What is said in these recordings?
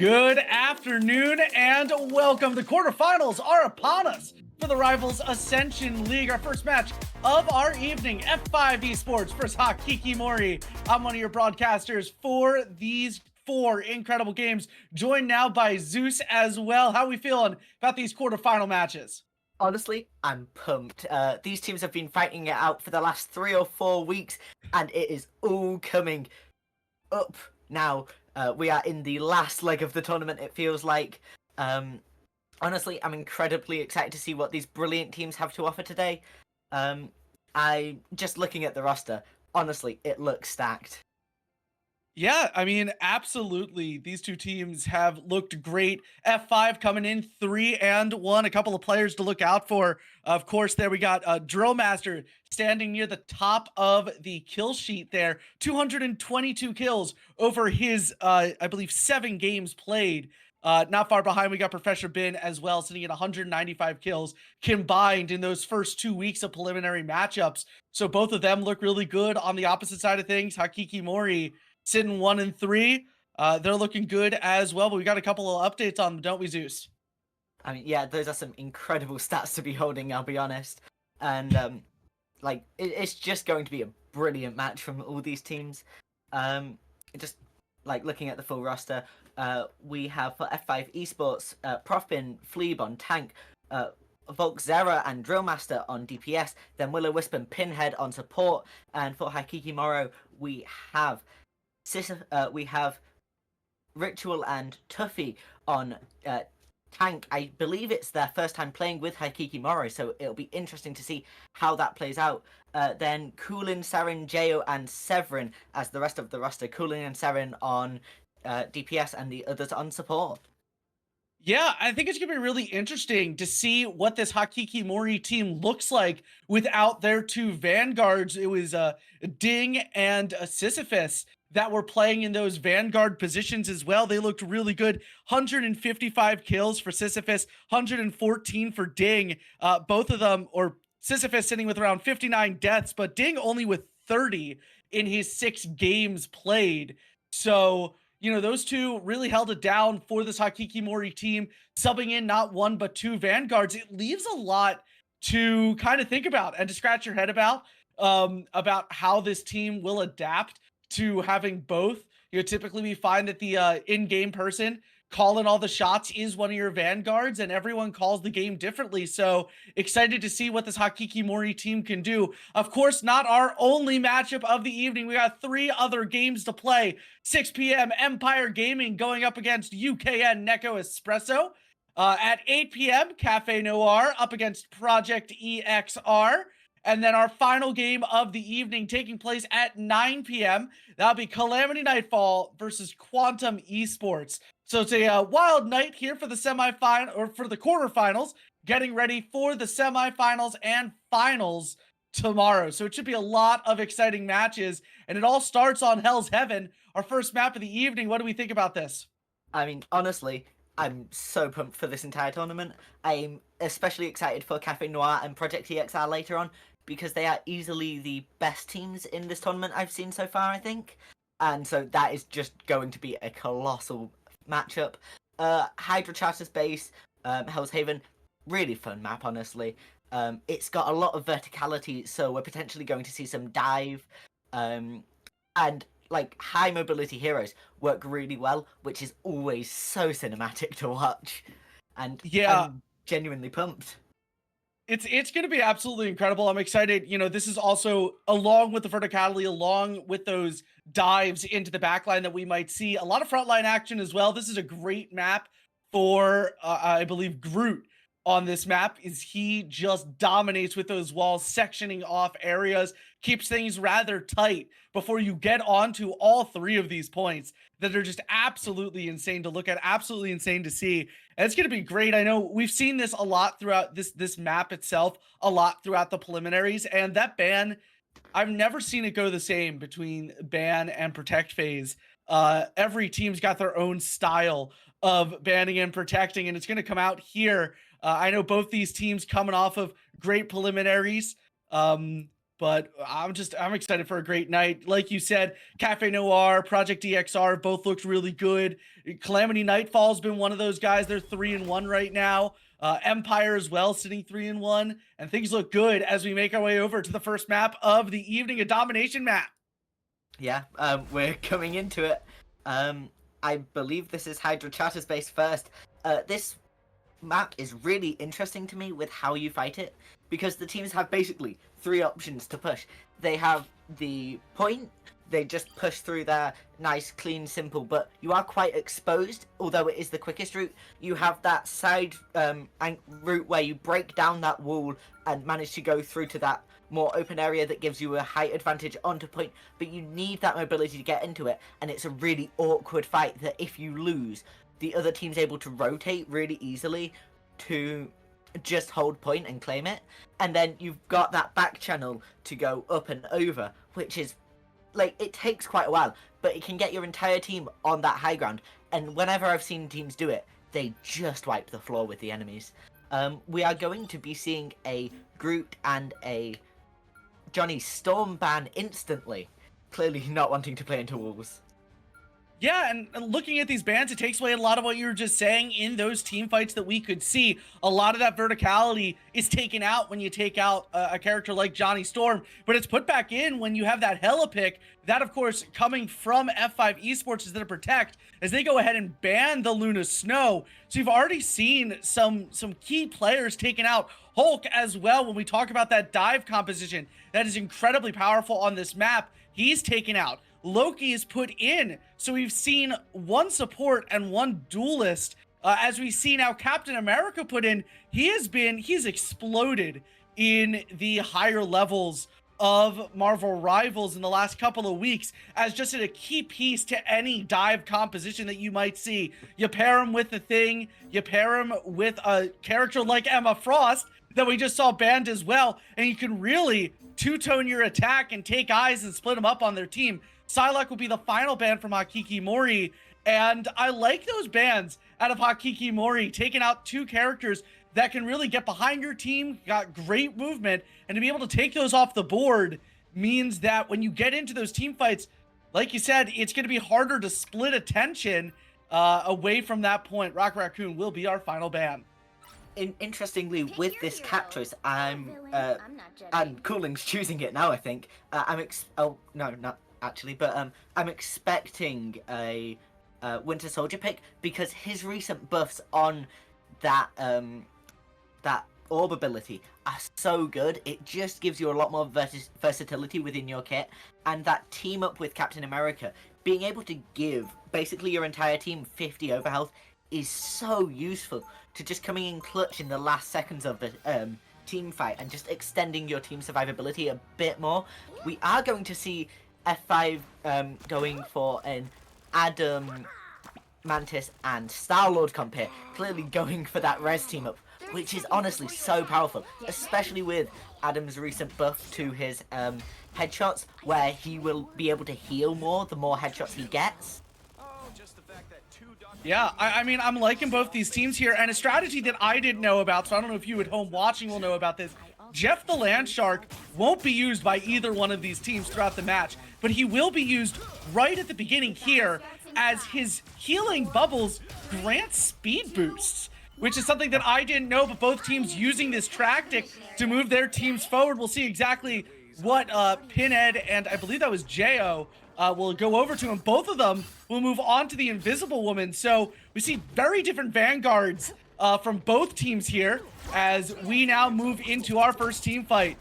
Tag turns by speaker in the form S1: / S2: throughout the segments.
S1: Good afternoon and welcome. The quarterfinals are upon us for the Rivals Ascension League. Our first match of our evening, F5 Esports versus Hakikimori. I'm one of your broadcasters for these four incredible games, joined now by Zeus as well. How are we feeling about these quarterfinal matches?
S2: Honestly, I'm pumped. These teams have been fighting it out for the last 3 or 4 weeks, and it is all coming up now. We are in the last leg of the tournament, it feels like. Honestly, I'm incredibly excited to see what these brilliant teams have to offer today. I just looking at the roster, honestly, it looks stacked.
S1: Yeah, I mean, absolutely. These two teams have looked great. F5 coming in 3-1. A couple of players to look out for. Of course, there we got Drill Master standing near the top of the kill sheet there. 222 kills over his, I believe, 7 games played. Not far behind, we got Professor Bin as well, sitting at 195 kills combined in those first 2 weeks of preliminary matchups. So both of them look really good. On the opposite side of things, Hakikimori sitting 1-3. They're looking good as well, but we got a couple of updates on them, don't we, Zeus?
S2: I mean, yeah, those are some incredible stats to be holding, I'll be honest. And it's just going to be a brilliant match from all these teams. Just like looking at the full roster, we have for F5 Esports, Profin, Fleeb on tank, Volkzera and Drillmaster on DPS, then Will-O-Wisp and Pinhead on support, and for Hakikimori we have Ritual and Tuffy on tank. I believe it's their first time playing with Hakikimori, so it'll be interesting to see how that plays out. Then Kulin, Sarin, Jayo, and Severin as the rest of the roster. Kulin and Sarin on DPS and the others on support.
S1: Yeah, I think it's going to be really interesting to see what this Hakikimori team looks like without their two vanguards. It was Ding and Sisyphus that were playing in those vanguard positions as well. They looked really good. 155 kills for Sisyphus, 114 for Ding. Both of them, or Sisyphus sitting with around 59 deaths, but Ding only with 30 in his 6 games played. So, you know, those two really held it down for this Hakikimori team, subbing in not one but 2 vanguards. It leaves a lot to kind of think about and to scratch your head about how this team will adapt to having both. You know, typically we find that the in-game person calling all the shots is one of your vanguards, and everyone calls the game differently. So excited to see what this Hakikimori team can do. Of course, not our only matchup of the evening. We got 3 other games to play. 6 p.m. Empire Gaming going up against UKN Neko Espresso. At 8 p.m. Cafe Noir up against Project EXR. And then our final game of the evening taking place at 9 p.m. That'll be Calamity Nightfall versus Quantum Esports. So it's a wild night here for the semifinal, or for the quarterfinals, getting ready for the semifinals and finals tomorrow. So it should be a lot of exciting matches, and it all starts on Hell's Heaven, our first map of the evening. What do we think about this?
S2: I mean, honestly, I'm so pumped for this entire tournament. I'm especially excited for Cafe Noir and Project EXR later on, because they are easily the best teams in this tournament I've seen so far, I think. And so that is just going to be a colossal matchup. Hydra Charter Space, Hell's Haven, really fun map, honestly. It's got a lot of verticality, so we're potentially going to see some dive. And like high mobility heroes work really well, which is always so cinematic to watch. And yeah, I'm genuinely pumped.
S1: It's going to be absolutely incredible. I'm excited. You know, this is also, along with the verticality, along with those dives into the backline that we might see, a lot of frontline action as well. This is a great map for, I believe, Groot on this map. Is he just dominates with those walls, sectioning off areas, keeps things rather tight before you get onto all 3 of these points that are just absolutely insane to look at, absolutely insane to see. And it's going to be great. I know we've seen this a lot throughout this map itself, a lot throughout the preliminaries, and that ban, I've never seen it go the same between ban and protect phase. Every team's got their own style of banning and protecting, and it's going to come out here. I know both these teams coming off of great preliminaries. But I'm excited for a great night. Like you said, Cafe Noir, Project DXR both looked really good. Calamity Nightfall's been one of those guys. They're 3-1 right now. Empire as well, sitting 3-1, and things look good as we make our way over to the first map of the evening, a domination map.
S2: Yeah, we're coming into it. I believe this is Hydra Charters base first. This map is really interesting to me with how you fight it, because the teams have basically 3 options to push. They have the point, they just push through there, nice, clean, simple, but you are quite exposed, although it is the quickest route. You have that side route where you break down that wall and manage to go through to that more open area that gives you a height advantage onto point, but you need that mobility to get into it, and it's a really awkward fight that if you lose, the other team's able to rotate really easily to just hold point and claim it, and then you've got that back channel to go up and over, which is like, it takes quite a while, but it can get your entire team on that high ground, and whenever I've seen teams do it, they just wipe the floor with the enemies. We are going to be seeing a Groot and a Johnny Storm ban instantly, clearly not wanting to play into walls.
S1: Yeah, and looking at these bans, it takes away a lot of what you were just saying in those team fights that we could see. A lot of that verticality is taken out when you take out a character like Johnny Storm, but it's put back in when you have that hella pick. That, of course, coming from F5 Esports is there to protect as they go ahead and ban the Luna Snow. So you've already seen some key players taken out. Hulk as well, when we talk about that dive composition, that is incredibly powerful on this map. He's taken out. Loki is put in, so we've seen 1 support and 1 duelist. As we see now Captain America put in, he's exploded in the higher levels of Marvel Rivals in the last couple of weeks as just a key piece to any dive composition that you might see. You pair him with the Thing, you pair him with a character like Emma Frost that we just saw banned as well, and you can really two-tone your attack and take eyes and split them up on their team. Psylocke will be the final ban from Hakikimori, and I like those bans out of Hakikimori, taking out 2 characters that can really get behind your team, got great movement, and to be able to take those off the board means that when you get into those team fights, like you said, it's going to be harder to split attention away from that point. Rock Raccoon will be our final ban.
S2: Interestingly, with this cap choice, I'm Cooling's choosing it now, I think. Oh, no, not actually, but I'm expecting a Winter Soldier pick, because his recent buffs on that that orb ability are so good. It just gives you a lot more versatility within your kit, and that team up with Captain America, being able to give basically your entire team 50 overhealth is so useful to just coming in clutch in the last seconds of the team fight and just extending your team survivability a bit more. We are going to see F5 going for an Adam, Mantis, and Star-Lord comp here, clearly going for that res team up, which is honestly so powerful, especially with Adam's recent buff to his headshots, where he will be able to heal more the more headshots he gets.
S1: Yeah, I mean, I'm liking both these teams here, and a strategy that I didn't know about, so I don't know if you at home watching will know about this. Jeff the Land Shark won't be used by either one of these teams throughout the match, but he will be used right at the beginning here as his healing bubbles grant speed boosts, which is something that I didn't know, but both teams using this tactic to move their teams forward. We'll see exactly what Pinhead and I believe that was Jo will go over to, and both of them will move on to the Invisible Woman. So we see very different vanguards from both teams here as we now move into our first team fight.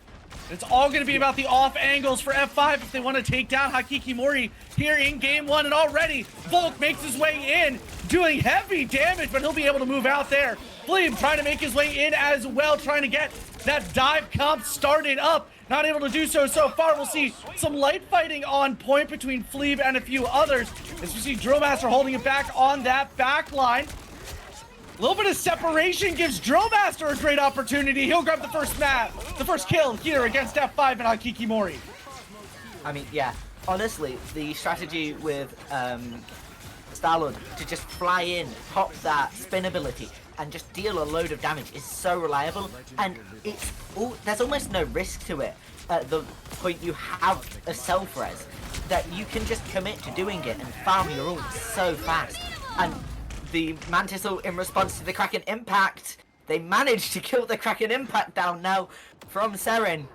S1: It's all going to be about the off angles for F5 if they want to take down Hakikimori here in game 1. And already Volk makes his way in, doing heavy damage, but he'll be able to move out there. Fleeb trying to make his way in as well, trying to get that dive comp started up. Not able to do so far. We'll see some light fighting on point between Fleeb and a few others as we see Drillmaster holding it back on that back line. A little bit of separation gives Drillmaster a great opportunity. He'll grab the first kill here against F5 and Hakikimori.
S2: I mean, yeah, honestly, the strategy with Star-Lord to just fly in, pop that spin ability, and just deal a load of damage is so reliable, and there's almost no risk to it at the point you have a self-res, that you can just commit to doing it and farm your ult so fast. And the Mantis ult in response to the Kraken impact, they managed to kill the Kraken impact down now from Seren.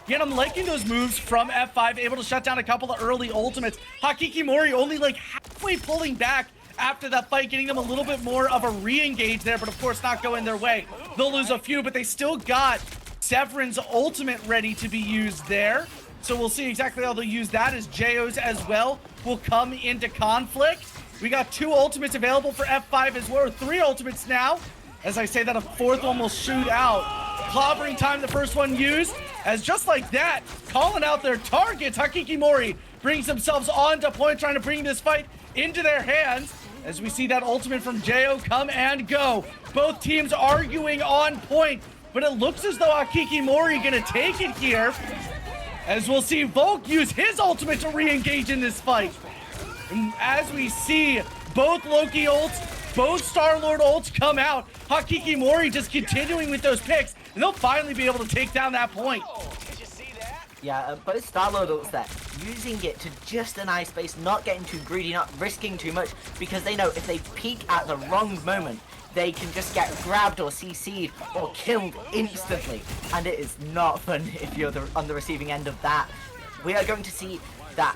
S1: Yeah, and I'm liking those moves from F5, able to shut down a couple of early ultimates. Hakikimori only like halfway pulling back after that fight, getting them a little bit more of a re-engage there, but of course not going their way. They'll lose a few, but they still got Severin's ultimate ready to be used there. So we'll see exactly how they'll use that, as JO's as well will come into conflict. We got 2 ultimates available for F5 as well, or 3 ultimates now. As I say that, a 4th one will shoot out. Clobbering time, the first one used, as just like that, calling out their targets, Hakikimori brings themselves on to point, trying to bring this fight into their hands, as we see that ultimate from JO come and go. Both teams arguing on point, but it looks as though Hakikimori gonna take it here, as we'll see Volk use his ultimate to re-engage in this fight. And as we see both Loki ults, both Star-Lord ults come out, Hakikimori just continuing with those picks, and they'll finally be able to take down that point.
S2: Yeah, both Star-Lord ults there, using it to just a nice space, not getting too greedy, not risking too much, because they know if they peek at the wrong moment, they can just get grabbed or CC'd or killed instantly, and it is not fun if you're on the receiving end of that. We are going to see that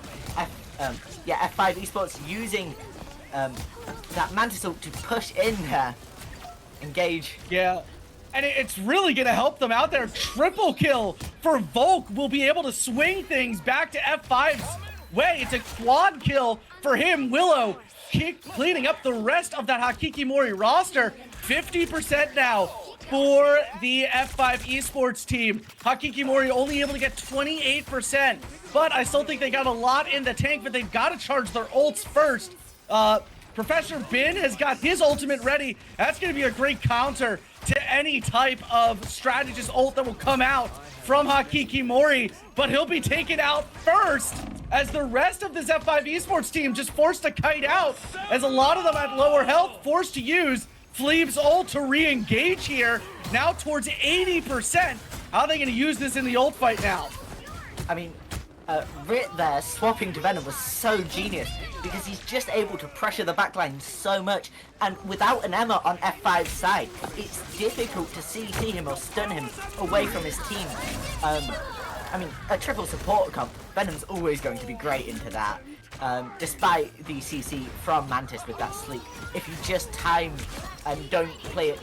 S2: F5 Esports using that Mantis ult to push in there, engage.
S1: Yeah, and it's really gonna help them out there. Triple kill for Volk will be able to swing things back to F5's way. It's a quad kill for him. Willow cleaning up the rest of that Hakikimori roster. 50% now for the F5 Esports team. Hakikimori only able to get 28%, but I still think they got a lot in the tank, but they've got to charge their ults first. Professor Bin has got his ultimate ready. That's going to be a great counter to any type of strategist ult that will come out from Hakikimori, but he'll be taken out first, as the rest of this F5 Esports team just forced to kite out, as a lot of them at lower health forced to use Fleeb's ult to re-engage here, now towards 80%. How are they going to use this in the ult fight now?
S2: I mean, Rit there swapping to Venom was so genius, because he's just able to pressure the backline so much, and without an Emma on F5's side, it's difficult to CC him or stun him away from his team. I mean, a triple support comp, Venom's always going to be great into that. Despite the CC from Mantis with that sleep, if you just time and don't play it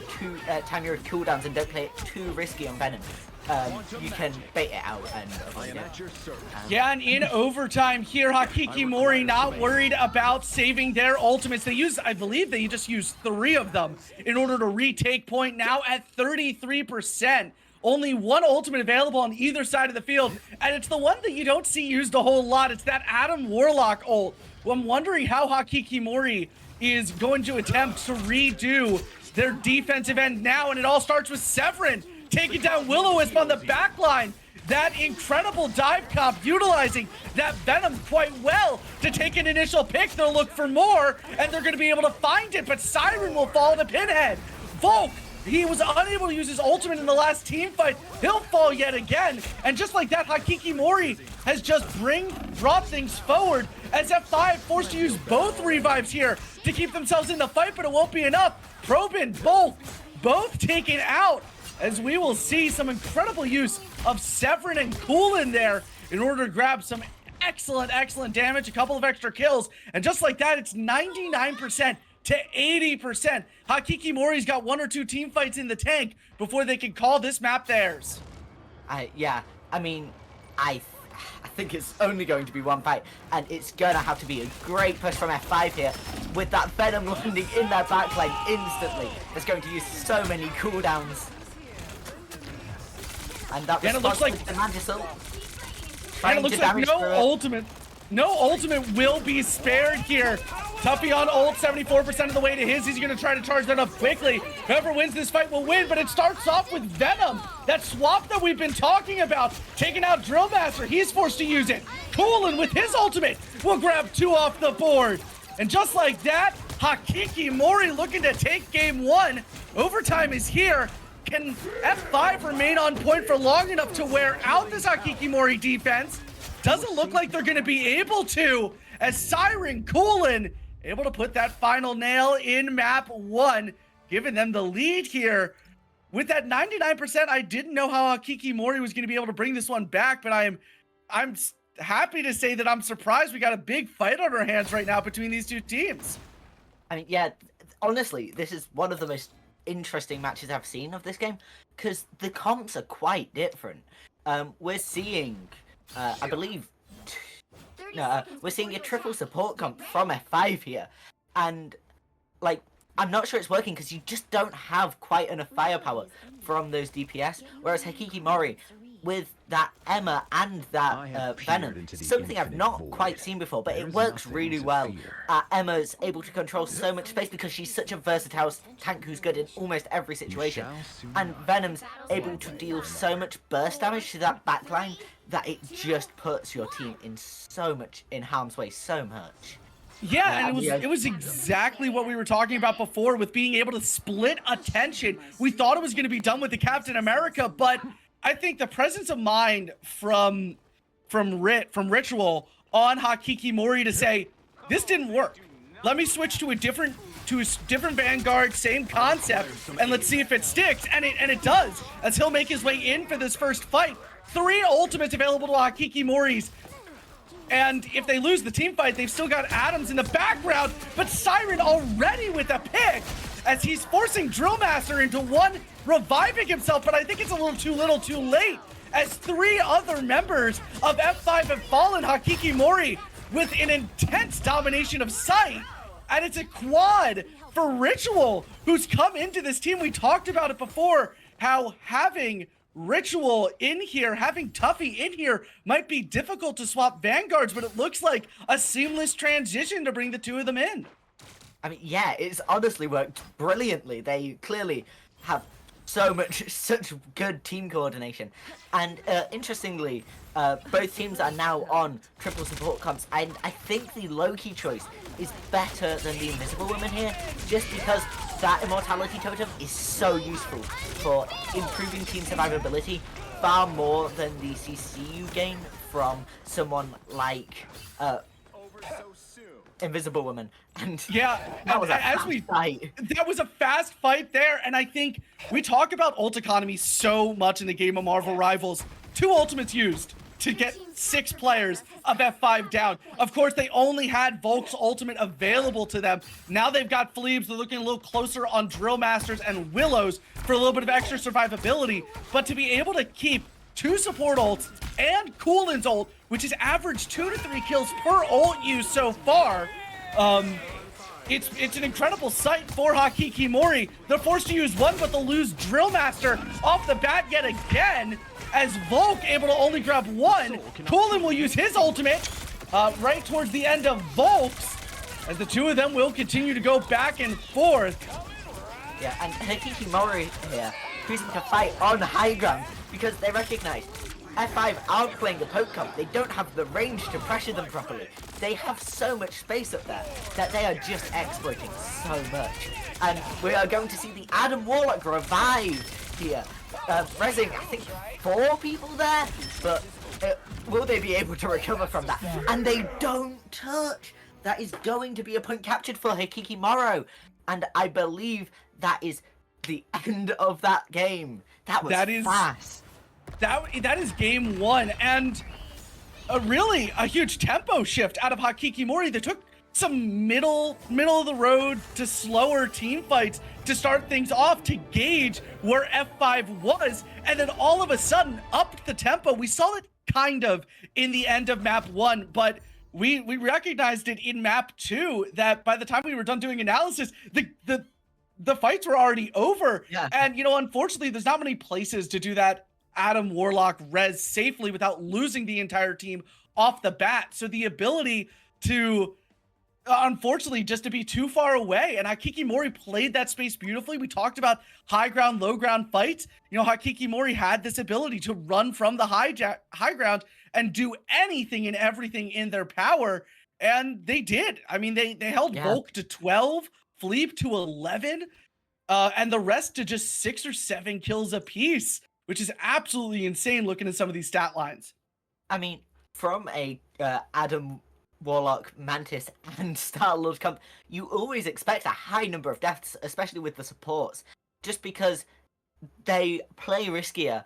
S2: time your cooldowns and don't play it too risky on Venom, you can bait it out and avoid it.
S1: Yeah, and in overtime here, Hakikimori not worried about saving their ultimates. They use, I believe they just used 3 of them in order to retake point, now at 33%. Only 1 ultimate available on either side of the field, and it's the one that you don't see used a whole lot. It's that Adam Warlock ult. Well, I'm wondering how Hakikimori is going to attempt to redo their defensive end now, and it all starts with Severin taking down Will-O-Wisp on the back line. That incredible dive comp, utilizing that Venom quite well to take an initial pick. They'll look for more, and they're going to be able to find it, but Siren will fall to Pinhead. Volk, he was unable to use his ultimate in the last team fight. He'll fall yet again. And just like that, Hakikimori has just brought things forward, as F5 forced to use both revives here to keep themselves in the fight, but it won't be enough. Probin, both taken out, as we will see some incredible use of Severin and Coolin there in order to grab some excellent damage, a couple of extra kills. And just like that, it's 99% to 80%. Hakikimori's got 1 or 2 team fights in the tank before they can call this map theirs.
S2: Yeah, I mean, I think it's only going to be 1 fight, and it's gonna have to be a great push from F5 here, with that Venom landing in their backline instantly. It's going to use so many cooldowns. And that
S1: and it looks like
S2: the Mantis ult.
S1: And it looks like no ultimate will be spared here. Tuffy on ult, 74% of the way to his. He's going to try to charge that up quickly. Whoever wins this fight will win, but it starts off with Venom. That swap that we've been talking about, taking out Drillmaster. He's forced to use it. Coolin with his ultimate will grab 2 off the board. And just like that, Hakikimori looking to take game one. Overtime is here. Can F5 remain on point for long enough to wear out this Hakikimori defense? Doesn't look like they're going to be able to, as Siren Coolin able to put that final nail in map one, giving them the lead here. With that 99%, I didn't know how Hakikimori was going to be able to bring this one back, but I'm happy to say that I'm surprised we got a big fight on our hands right now between these two teams.
S2: I mean, yeah, honestly, this is one of the most interesting matches I've seen of this game, because the comps are quite different. We're seeing, I believe, we're seeing a triple support comp from F5 here, and like, I'm not sure it's working because you just don't have quite enough firepower from those DPS, whereas Hakikimori, with that Emma and that Venom, something I've not quite seen before, but it works really well. Emma's able to control so much space because she's such a versatile tank who's good in almost every situation, and Venom's able to deal so much burst damage to that backline that it just puts your team in harm's way so much.
S1: Yeah, and it was exactly what we were talking about before with being able to split attention. We thought it was going to be done with the Captain America, but I think the presence of mind from Ritual on Hakikimori to say, this didn't work. Let me switch to a different Vanguard, same concept, and let's see if it sticks. And it does, as he'll make his way in for this first fight. 3 ultimates available to Hakikimori's. And if they lose the team fight, they've still got Adams in the background, but Siren already with a pick as he's forcing Drillmaster into one, reviving himself, but I think it's a little too late, as 3 other members of F5 have fallen. Hakikimori with an intense domination of sight, and it's a quad for Ritual, who's come into this team. We talked about it before, how having Ritual in here, having Tuffy in here might be difficult to swap Vanguards, but it looks like a seamless transition to bring the 2 of them in.
S2: I mean, yeah, it's honestly worked brilliantly. They clearly have such good team coordination. And interestingly, both teams are now on triple support comps, and I think the low-key choice is better than the Invisible Woman here, just because that Immortality Totem is so useful for improving team survivability, far more than the CC you gain from someone like Invisible Woman. And
S1: yeah,
S2: that was a fast fight.
S1: That was a fast fight there, and I think we talk about ult economy so much in the game of Marvel Rivals. 2 ultimates used to get 6 players of F5 down. Of course, they only had Volk's ultimate available to them. Now they've got Philebes. They're looking a little closer on Drill Masters and Willows for a little bit of extra survivability. But to be able to keep 2 support ults and Coolin's ult, which has averaged 2 to 3 kills per ult use so far, it's an incredible sight for Hakikimori. They're forced to use 1, but they'll lose Drill Master off the bat yet again, as Volk able to only grab 1. Coolin will use his ultimate right towards the end of Volk's, as the 2 of them will continue to go back and forth.
S2: Yeah, and Hakikimori here choosing to fight on high ground because they recognize F5 aren't playing a poke comp. They don't have the range to pressure them properly. They have so much space up there that they are just exploiting so much. And we are going to see the Adam Warlock revive here. Rezzing, I think, 4 people there, but will they be able to recover from that? And they don't touch. That is going to be a point captured for Hakikimori. And I believe that is the end of that game. That was fast.
S1: That is game 1, and really a huge tempo shift out of Hakikimori. They took some middle of the road to slower team fights to start things off, to gauge where F5 was, and then all of a sudden upped the tempo. We saw it kind of in the end of map 1, but we recognized it in map 2, that by the time we were done doing analysis, the fights were already over.
S2: Yeah.
S1: And unfortunately, there's not many places to do that Adam Warlock res safely without losing the entire team off the bat. So the ability to, unfortunately, just to be too far away, and Hakikimori played that space beautifully. We talked about high ground, low ground fights. Hakikimori had this ability to run from the high ground and do anything and everything in their power. And they did. I mean, they held
S2: Yeah.
S1: Volk to 12, Fleep to 11, and the rest to just 6 or 7 kills apiece, which is absolutely insane looking at some of these stat lines.
S2: I mean, from a Adam Warlock, Mantis, and Star-Lord comp, you always expect a high number of deaths, especially with the supports, just because they play riskier,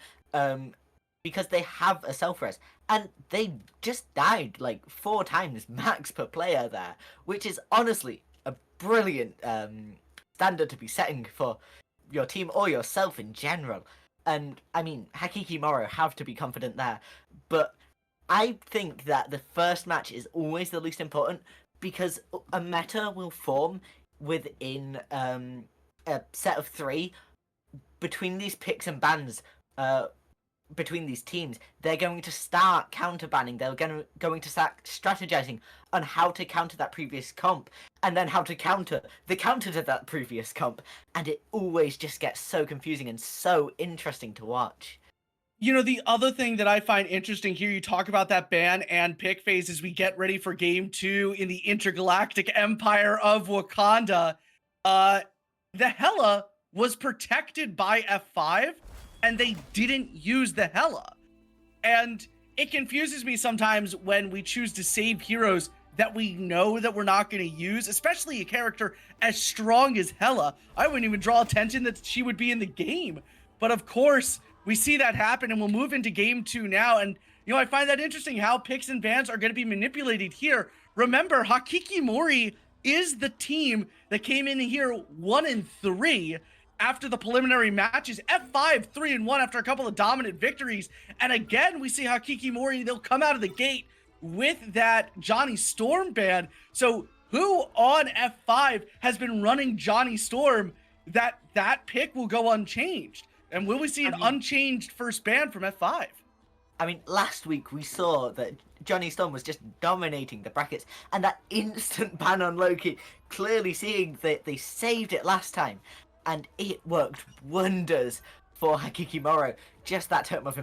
S2: because they have a self-res, and they just died like 4 times max per player there, which is honestly a brilliant standard to be setting for your team or yourself in general. And I mean, Hakikimori have to be confident there, but I think that the first match is always the least important because a meta will form within a set of 3 between these picks and bans. Between these teams, they're going to start counter banning. They're going to start strategizing on how to counter that previous comp, and then how to counter the counter to that previous comp, and it always just gets so confusing and so interesting to watch.
S1: You know, the other thing that I find interesting here, you talk about that ban and pick phase as we get ready for game 2 in the intergalactic empire of Wakanda. The Hela was protected by F5 and they didn't use the Hela. And it confuses me sometimes when we choose to save heroes that we know that we're not going to use, especially a character as strong as Hela. I wouldn't even draw attention that she would be in the game. But of course, we see that happen, and we'll move into game 2 now. And, you know, I find that interesting how picks and bans are going to be manipulated here. Remember, Hakikimori is the team that came in here 1-3 after the preliminary matches. F5 3-1 after a couple of dominant victories. And again, we see Hakikimori, they'll come out of the gate with that Johnny Storm ban. So who on F5 has been running Johnny Storm that pick will go unchanged? And will we see an unchanged first ban from F5?
S2: I mean, last week we saw that Johnny Storm was just dominating the brackets, and that instant ban on Loki, clearly seeing that they saved it last time, and it worked wonders for Hakikimori. Just that totem of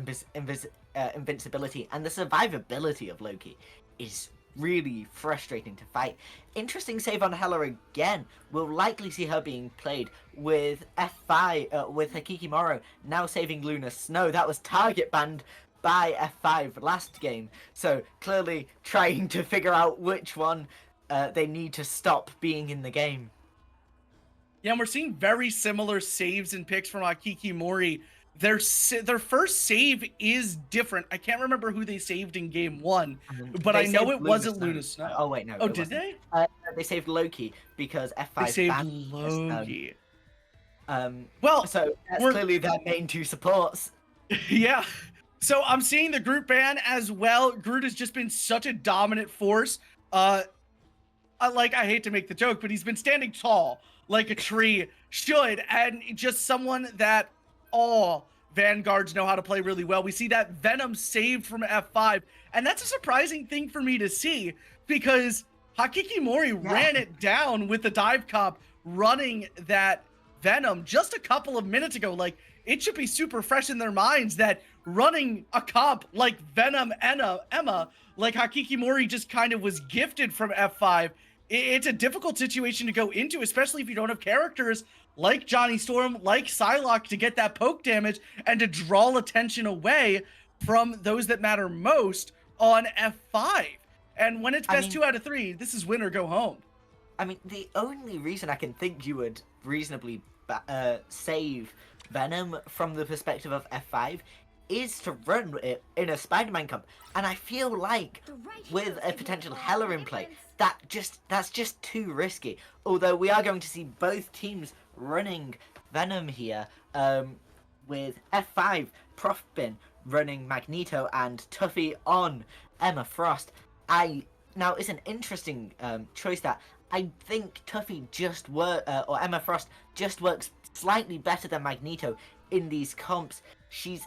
S2: invincibility and the survivability of Loki is really frustrating to fight. Interesting save on Hela again. We'll likely see her being played with F5, with Hakikimori now saving Luna Snow. That was target banned by F5 last game. So clearly trying to figure out which one they need to stop being in the game.
S1: Yeah, and we're seeing very similar saves and picks from Hakikimori. Their first save is different. I can't remember who they saved in game 1, but I know it wasn't Luna Snow.
S2: Oh wait, no.
S1: Oh, did they?
S2: They saved Loki because F5
S1: They saved
S2: banned
S1: Loki.
S2: Well, so that's clearly their main 2 supports.
S1: Yeah. So I'm seeing the Groot ban as well. Groot has just been such a dominant force. I hate to make the joke, but he's been standing tall like a tree should, and just someone that all Vanguards know how to play really well. We see that Venom saved from F5, and that's a surprising thing for me to see because Hakikimori ran it down with the dive comp running that Venom just a couple of minutes ago. Like, it should be super fresh in their minds that running a comp like Venom Emma, like Hakikimori just kind of was gifted from F5. It's a difficult situation to go into, especially if you don't have characters like Johnny Storm, like Psylocke to get that poke damage and to draw attention away from those that matter most on F5. And when it's best 2 out of 3, this is win or go home.
S2: I mean, the only reason I can think you would reasonably save Venom from the perspective of F5 is to run it in a Spider-Man comp. And I feel like with a potential Hela in play, that's just too risky. Although we are going to see both teams running Venom here, with F5 Profbin running Magneto and Tuffy on Emma Frost. Now it's an interesting choice that I think Tuffy or Emma Frost just works slightly better than Magneto in these comps. She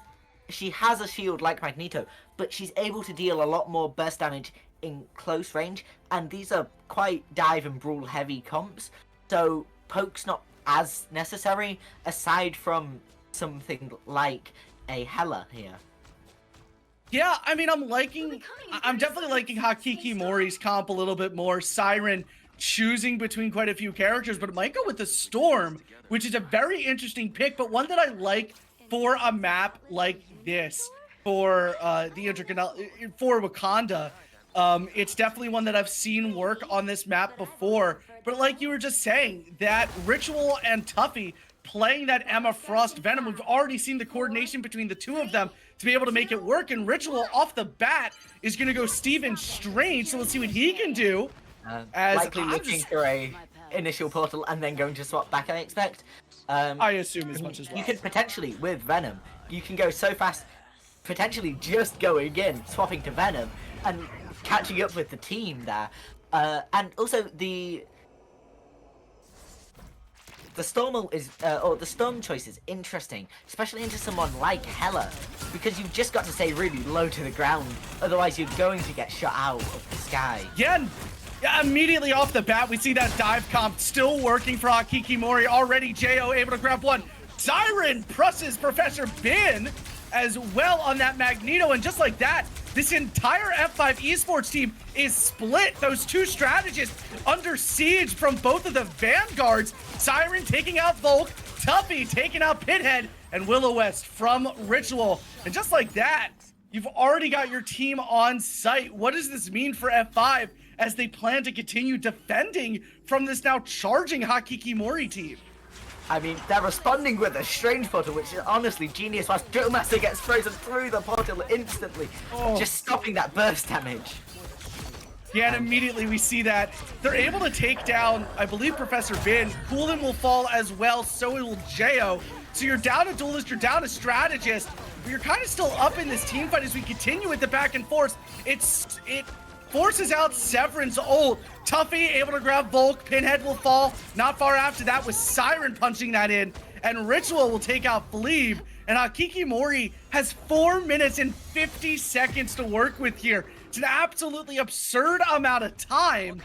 S2: has a shield like Magneto, but she's able to deal a lot more burst damage in close range, and these are quite dive and brawl heavy comps, so poke's not as necessary aside from something like a Hela here.
S1: Yeah, I mean, I'm definitely liking Hakikimori's comp a little bit more. Siren choosing between quite a few characters, but it might go with the Storm, which is a very interesting pick, but one that I like for a map like this, for for Wakanda. It's definitely one that I've seen work on this map before, but like you were just saying, that Ritual and Tuffy playing that Emma Frost Venom, we've already seen the coordination between the two of them to be able to make it work, and Ritual off the bat is going to go Steven Strange, so let's see what he can do.
S2: Likely looking for a initial portal and then going to swap back, I expect.
S1: I assume as much as well.
S2: You could potentially, with Venom, you can go so fast, potentially just going in, swapping to Venom, and catching up with the team there. And also the Storm is, or the Storm choice is interesting, especially into someone like Hela, because you've just got to stay really low to the ground, otherwise you're going to get shot out of the sky.
S1: Yeah, immediately off the bat, we see that dive comp still working for Hakikimori. Already Jo able to grab one. Siren presses Professor Bin as well on that Magneto, and just like that, this entire F5 esports team is split. Those two strategists under siege from both of the vanguards. Siren taking out Volk, Tuffy taking out Pithead, and Will-O-Wisp from Ritual. And just like that, you've already got your team on site. What does this mean for F5 as they plan to continue defending from this now charging Hakikimori team?
S2: I mean, they're responding with a strange portal, which is honestly genius. Whilst Master gets frozen through the portal instantly, just stopping that burst damage.
S1: Yeah, and immediately we see that they're able to take down, I believe, Professor Bin. Coolin will fall as well, so will Jo. So you're down a duelist, you're down a strategist, but you're kind of still up in this team fight as we continue with the back and forth. It forces out Severin's ult. Tuffy able to grab Volk. Pinhead will fall. Not far after that with Siren punching that in. And Ritual will take out Fleeb. And Hakikimori has 4 minutes and 50 seconds to work with here. It's an absolutely absurd amount of time.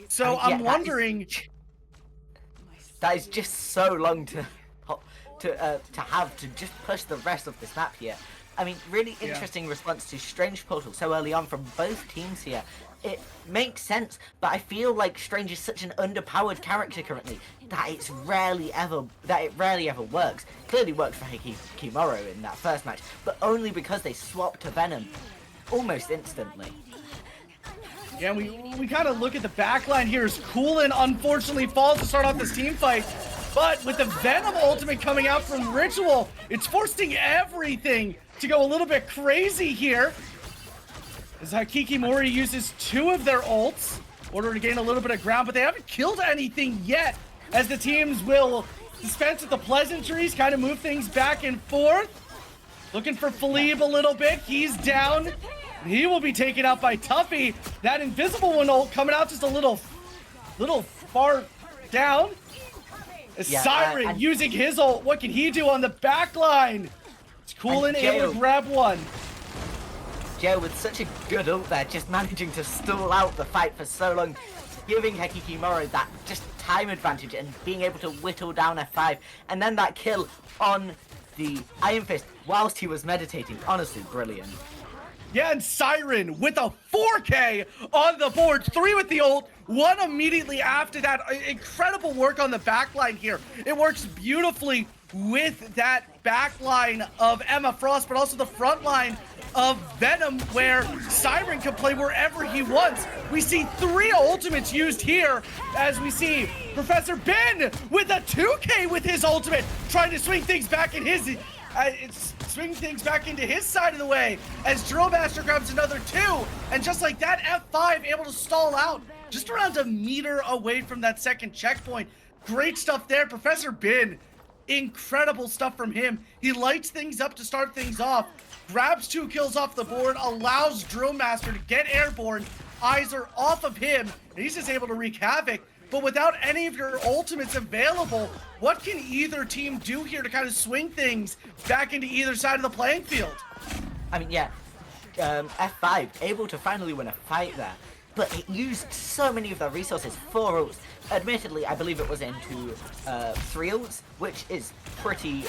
S1: So I'm wondering...
S2: That is just so long to have to just push the rest of this map here. I mean, really interesting response to Strange Portal so early on from both teams here. It makes sense, but I feel like Strange is such an underpowered character currently that it rarely ever works. Clearly worked for Hakikimori in that first match, but only because they swapped to Venom almost instantly.
S1: Yeah, we kind of look at the backline here as Coolin unfortunately falls to start off this team fight. But with the Venom ultimate coming out from Ritual, it's forcing everything to go a little bit crazy here. As Hakikimori uses 2 of their ults in order to gain a little bit of ground, but they haven't killed anything yet, as the teams will dispense with the pleasantries, kind of move things back and forth. Looking for Fleeb a little bit. He's down. He will be taken out by Tuffy. That invisible one ult coming out just a little far down. Siren using his ult. What can he do on the back line? It's Coolin able to grab one.
S2: Jo with such a good ult there, just managing to stall out the fight for so long, giving Hakikimori that just time advantage and being able to whittle down F5. And then that kill on the Iron Fist whilst he was meditating. Honestly, brilliant.
S1: Yeah, and Siren with a 4K on the board. 3 with the ult, 1 immediately after that. Incredible work on the backline here. It works beautifully with that backline of Emma Frost, but also the front line of Venom, where Siren can play wherever he wants. We see 3 ultimates used here, as we see Professor Ben with a 2K with his ultimate, trying to swing things back in his... swing things back into his side of the way as Drill Master grabs another 2, and just like that, F5 able to stall out just around a meter away from that second checkpoint. Great stuff there. Professor Bin, incredible stuff from him. He lights things up to start things off, grabs 2 kills off the board, allows Drill Master to get airborne. Eyes are off of him, and he's just able to wreak havoc. But without any of your ultimates available, what can either team do here to kind of swing things back into either side of the playing field?
S2: I mean, yeah, F5 able to finally win a fight there. but it used so many of their resources. 4 ults. Admittedly, I believe it was into 3 ults, which is pretty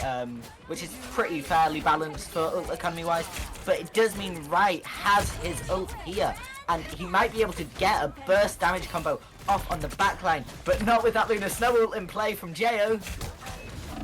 S2: fairly balanced for ult economy wise. But it does mean Rai has his ult here, and he might be able to get a burst damage combo off on the backline, but not with that Lunar Snow ult in play from Jo.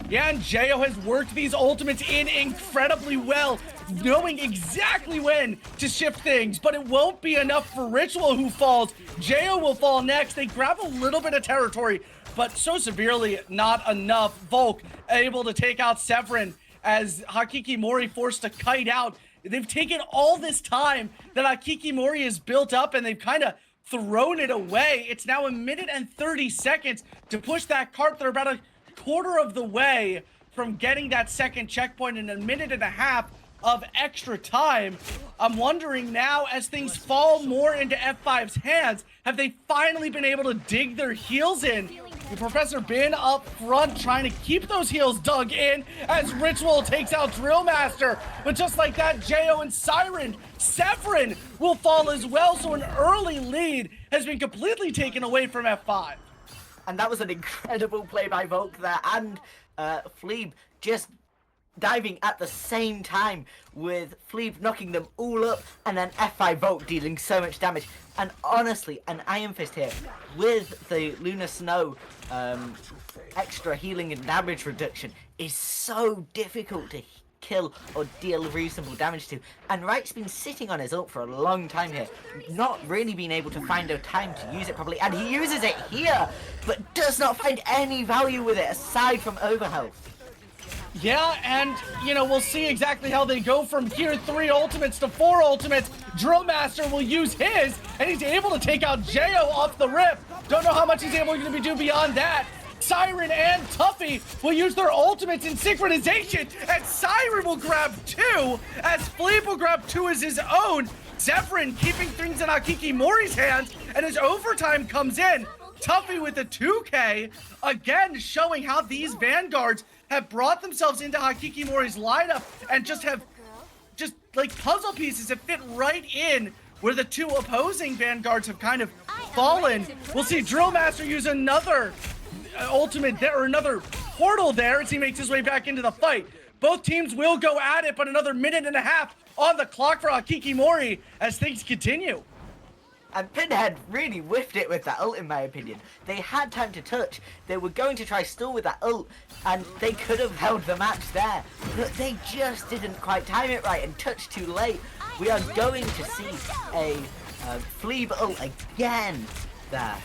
S1: Yeah, and Jo has worked these ultimates in incredibly well, knowing exactly when to shift things, but it won't be enough for Ritual, who falls. Jo will fall next. They grab a little bit of territory, but so severely not enough. Volk able to take out Severin as Hakikimori forced to kite out. They've taken all this time that Hakikimori has built up, and they've kind of thrown it away. It's now 1 minute and 30 seconds to push that cart. They're about a quarter of the way from getting that second checkpoint in 1.5 minutes of extra time. I'm wondering now, as things fall more into F5's hands, have they finally been able to dig their heels in? The Professor Bin up front trying to keep those heels dug in as Ritual takes out Drill Master. But just like that, Jo and Severin will fall as well. So an early lead has been completely taken away from F5.
S2: And that was an incredible play by Volk there, and Fleeb just diving at the same time, with Fleeb knocking them all up, and then F5 Volk dealing so much damage. And honestly, an Iron Fist here, with the Lunar Snow extra healing and damage reduction, is so difficult to kill or deal reasonable damage to. And Wright's been sitting on his ult for a long time here, not really being able to find a time to use it properly, and he uses it here, but does not find any value with it aside from overhealth.
S1: Yeah, and, you know, we'll see exactly how they go from here. 3 ultimates to 4 ultimates. Drill Master will use his, and he's able to take out Jo off the rip. Don't know how much he's able to do beyond that. Siren and Tuffy will use their ultimates in synchronization, and Siren will grab 2, as Fleeb will grab 2 as his own. Severin keeping things in Hakikimori's hands, and as overtime comes in, Tuffy with the 2K, again showing how these Vanguards have brought themselves into Hakikimori's lineup and just like puzzle pieces that fit right in where the 2 opposing Vanguards have kind of fallen. We'll see Drill Master use another ultimate there, or another portal there, as he makes his way back into the fight. Both teams will go at it, but another 1.5 minutes on the clock for Hakikimori as things continue.
S2: And Pinhead really whiffed it with that ult, in my opinion. They had time to touch. They were going to try stall with that ult, and they could have held the match there. But they just didn't quite time it right and touched too late. We are going to see a Fleeb ult again there.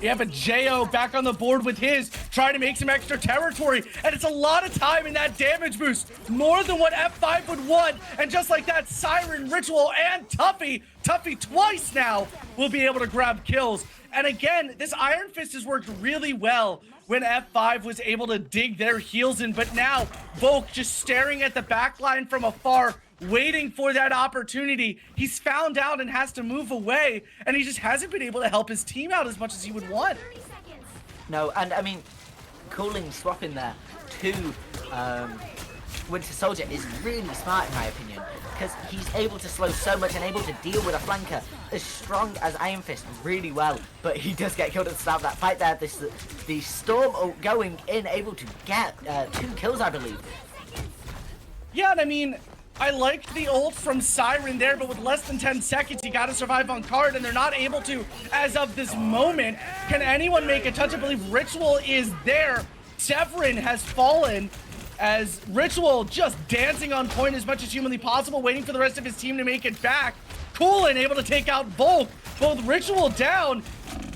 S1: Yeah, but Jo back on the board with his, trying to make some extra territory, and it's a lot of time in that damage boost, more than what F5 would want, and just like that, Siren, Ritual, and Tuffy twice now, will be able to grab kills. And again, this Iron Fist has worked really well when F5 was able to dig their heels in, but now Volk just staring at the backline from afar, waiting for that opportunity. He's found out and has to move away, and he just hasn't been able to help his team out as much as he would want.
S2: No, and I mean, Cooling swapping there to Winter Soldier is really smart in my opinion, because he's able to slow so much and able to deal with a flanker as strong as Iron Fist really well, but he does get killed at the start of that fight there. The Storm ult going in, able to get 2 kills, I believe.
S1: Yeah, and I mean, I liked the ult from Siren there, but with less than 10 seconds, you gotta survive on card, and they're not able to as of this moment. Can anyone make a touch? I believe Ritual is there. Severin has fallen, as Ritual just dancing on point as much as humanly possible, waiting for the rest of his team to make it back. Coolin able to take out Volk, both Ritual down.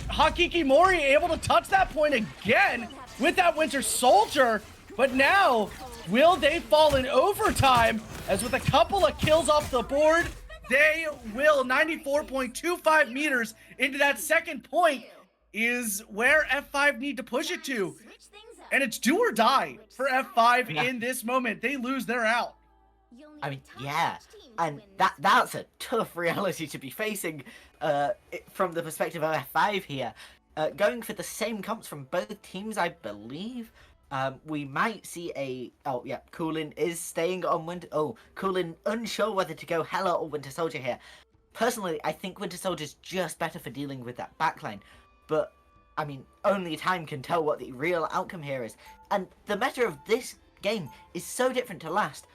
S1: Hakikimori able to touch that point again with that Winter Soldier, but now, will they fall in overtime? As with a couple of kills off the board, they will. 94.25 meters into that second point is where F5 need to push it to. And it's do or die for F5 in this moment. They lose, they're out.
S2: I mean, yeah, and that's a tough reality to be facing from the perspective of F5 here. Going for the same comps from both teams, I believe. We might see a... Oh, yeah, Coolin is staying on Winter... Oh, Coolin unsure whether to go Hela or Winter Soldier here. Personally, I think Winter Soldier's just better for dealing with that backline. But, I mean, only time can tell what the real outcome here is. And the meta of this game is so different to last.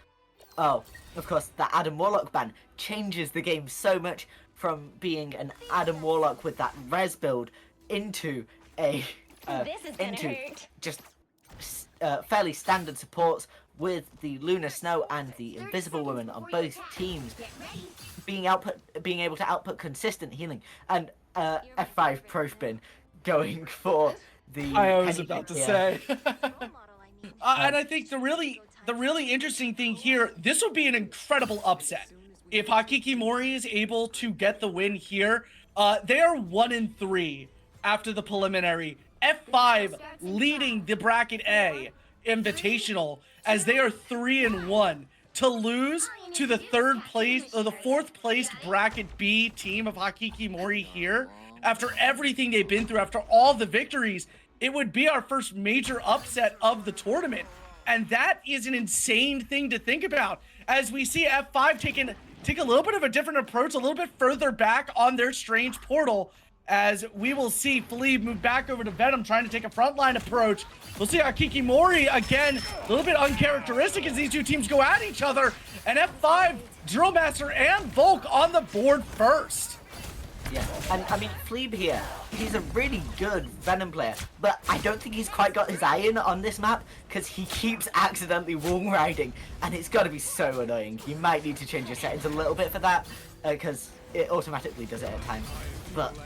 S2: Oh, of course, the Adam Warlock ban changes the game so much from being an Adam Warlock with that res build into a just fairly standard supports with the Lunar Snow and the Invisible Woman on both teams being able to output consistent healing, and F5 Pro Spin going for the
S1: I was about to say. And I think the really interesting thing here, this would be an incredible upset if Hakikimori is able to get the win here. They are 1-3 after the preliminary. F5 leading the bracket A Invitational as they are 3-1. To lose to the third place or the fourth placed bracket B team of Hakikimori here, after everything they've been through, after all the victories, it would be our first major upset of the tournament. And that is an insane thing to think about, as we see F5 take a little bit of a different approach, a little bit further back on their strange portal, as we will see Philippe move back over to Venom, trying to take a frontline approach. We'll see Hakikimori again, a little bit uncharacteristic as these two teams go at each other, and F5, Drillmaster and Volk on the board first.
S2: Yeah, and I mean, Fleeb here, he's a really good Venom player, but I don't think he's quite got his eye in on this map, because he keeps accidentally wall riding, and it's got to be so annoying. You might need to change your settings a little bit for that, because it automatically does it at times. But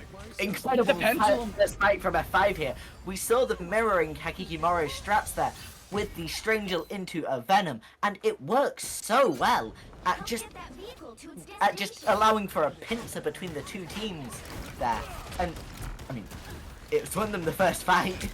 S2: incredible spike from F5 here. We saw the mirroring Hakikimori strats there with the Strangel into a Venom, and it works so well at just allowing for a pincer between the two teams there. And I mean, it's won them the first fight.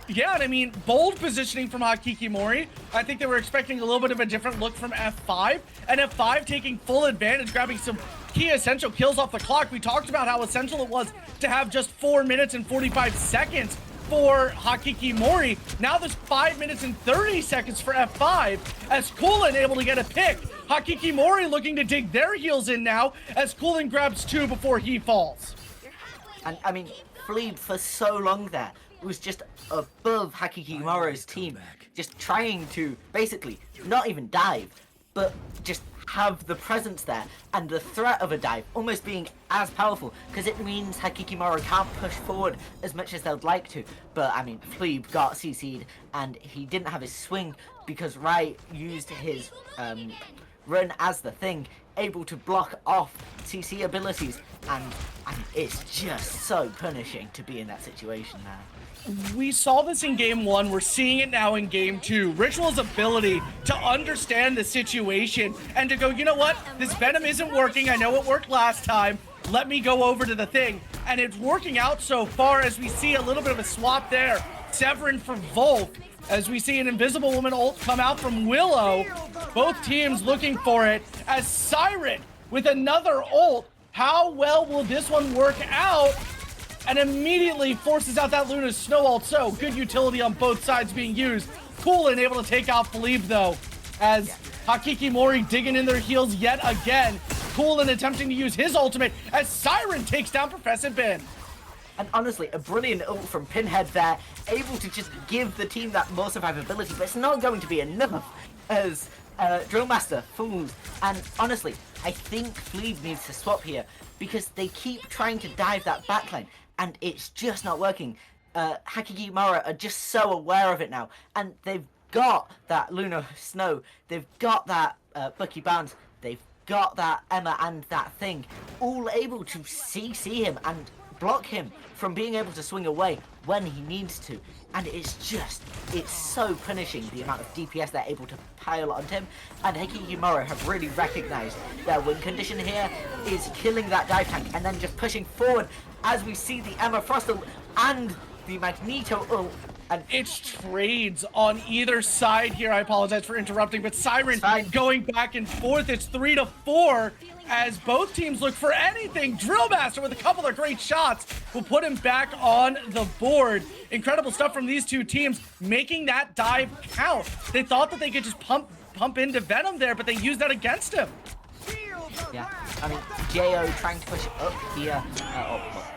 S1: Yeah, and I mean, bold positioning from Hakikimori. I think they were expecting a little bit of a different look from F5, and F5 taking full advantage, grabbing some key essential kills off the clock. We talked about how essential it was to have just 4 minutes and 45 seconds for Hakikimori. Now there's 5 minutes and 30 seconds for F5, as Kulin able to get a pick. Hakikimori looking to dig their heels in now, as Kulin grabs 2 before he falls.
S2: And I mean, Fleeb for so long there was just above Hakikimori's team, just trying to basically not even dive, but just have the presence there and the threat of a dive almost being as powerful, because it means Hakikimori can't push forward as much as they'd like to. But I mean, Fleeb got CC'd and he didn't have his swing because Rai used his run as the thing, able to block off CC abilities, and it's just so punishing to be in that situation now.
S1: We saw this in game 1, we're seeing it now in game 2. Ritual's ability to understand the situation and to go, you know what, this Venom isn't working, I know it worked last time, let me go over to the thing. And it's working out so far, as we see a little bit of a swap there. Severin for Volk, as we see an Invisible Woman ult come out from Willow. Both teams looking for it, as Siren with another ult. How well will this one work out? And immediately forces out that Luna's Snow ult. So good utility on both sides being used. Kulin able to take out Philippe though, as Hakikimori digging in their heels yet again. Kulin attempting to use his ultimate as Siren takes down Professor Ben.
S2: And honestly, a brilliant ult from Pinhead there, able to just give the team that more survivability, but it's not going to be enough as Drillmaster falls. And honestly, I think Fleeb needs to swap here, because they keep trying to dive that backline, and it's just not working. Hakikimori are just so aware of it now, and they've got that Lunar Snow, they've got that Bucky Bounce, they've got that Emma and that thing, all able to CC him and block him from being able to swing away when he needs to. And it's so punishing the amount of DPS they're able to pile onto him. And Hakikimori have really recognized their win condition here is killing that dive tank and then just pushing forward, as we see the Emma Frost ult and the Magneto ult. And
S1: it's trades on either side here. I apologize for interrupting, but Siren going back and forth. It's 3-4 as both teams look for anything. Drillmaster with a couple of great shots will put him back on the board. Incredible stuff from these two teams, making that dive count. They thought that they could just pump into Venom there, but they used that against him.
S2: Yeah, I mean, Jo trying to push up here,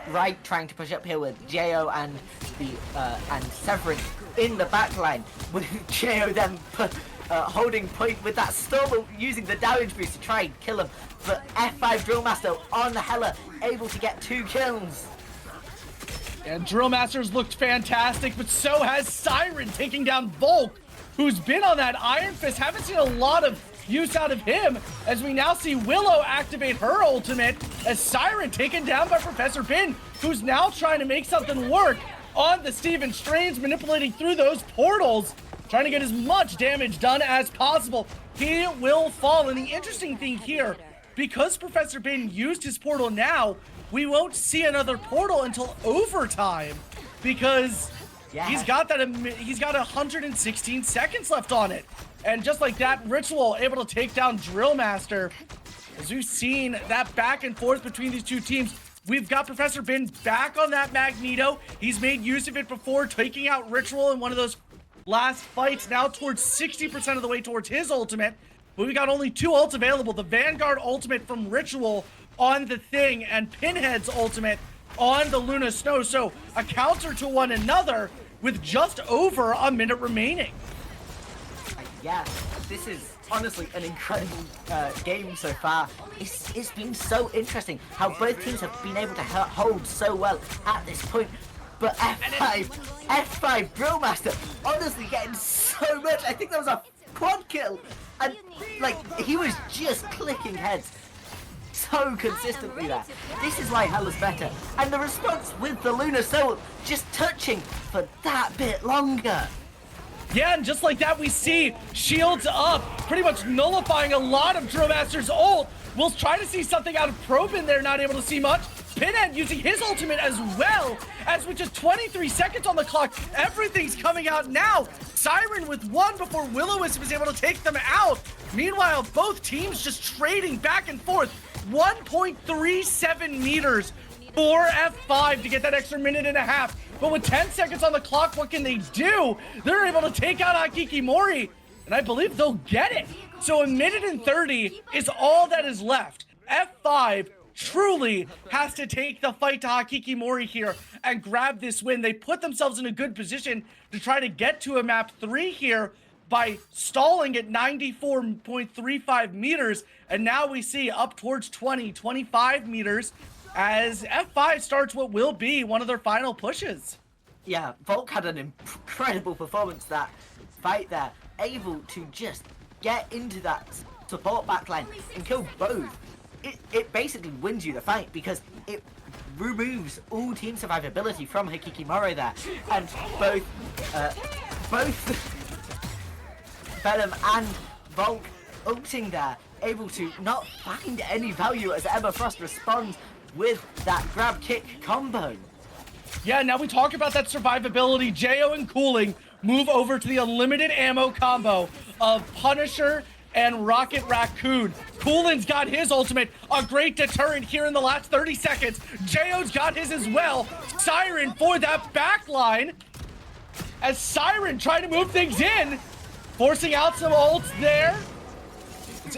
S2: right trying to push up here with Jo and and Severin in the backline, with Jo then holding point with that Storm using the damage boost to try and kill him, but F5 Drillmaster on Hella able to get 2 kills.
S1: And Drillmaster's looked fantastic, but so has Siren taking down Volk, who's been on that Iron Fist. Haven't seen a lot of use out of him, as we now see Willow activate her ultimate, as Siren taken down by Professor Bin, who's now trying to make something work on the Steven Strains, manipulating through those portals, trying to get as much damage done as possible. He will fall, and the interesting thing here, because Professor Bin used his portal now, we won't see another portal until overtime, because he's got 116 seconds left on it. And just like that, Ritual able to take down Drillmaster. As we've seen that back and forth between these two teams, we've got Professor Bin back on that Magneto. He's made use of it before, taking out Ritual in one of those last fights, now towards 60% of the way towards his ultimate. But we got only 2 ults available. The Vanguard ultimate from Ritual on the Thing, and Pinhead's ultimate on the Luna Snow. So a counter to one another with just over a minute remaining.
S2: Yeah, this is honestly an incredible game so far. It's been so interesting how both teams have been able to hold so well at this point. But F5 Drillmaster honestly getting so much. I think that was a quad kill. And like, he was just clicking heads so consistently there. This is why Hell is better. And the response with the Lunar Soul just touching for that bit longer.
S1: Yeah, and just like that, we see shields up, pretty much nullifying a lot of Drillmaster's ult. We'll try to see something out of Probin there, not able to see much. Pinhead using his ultimate as well, as with just 23 seconds on the clock, everything's coming out now. Siren with 1 before Will-O-Wisp was able to take them out. Meanwhile, both teams just trading back and forth. 1.37 meters for F5 to get that extra minute and a half. But with 10 seconds on the clock, what can they do? They're able to take out Hakikimori, and I believe they'll get it. So a minute and 30 is all that is left. F5 truly has to take the fight to Hakikimori here and grab this win. They put themselves in a good position to try to get to a map 3 here by stalling at 94.35 meters. And now we see up towards 25 meters as F5 starts what will be one of their final pushes.
S2: Yeah, Volk had an incredible performance that fight there, able to just get into that support backline and kill both. It basically wins you the fight because it removes all team survivability from Hakikimori there, and both Venom and Volk ulting there, able to not find any value as Emma Frost responds with that grab kick combo.
S1: Yeah, now we talk about that survivability. Jo and Cooling move over to the unlimited ammo combo of Punisher and Rocket Raccoon. Cooling's got his ultimate, a great deterrent here in the last 30 seconds. Jo's got his as well. Siren for that backline, as Siren trying to move things in, forcing out some ults there.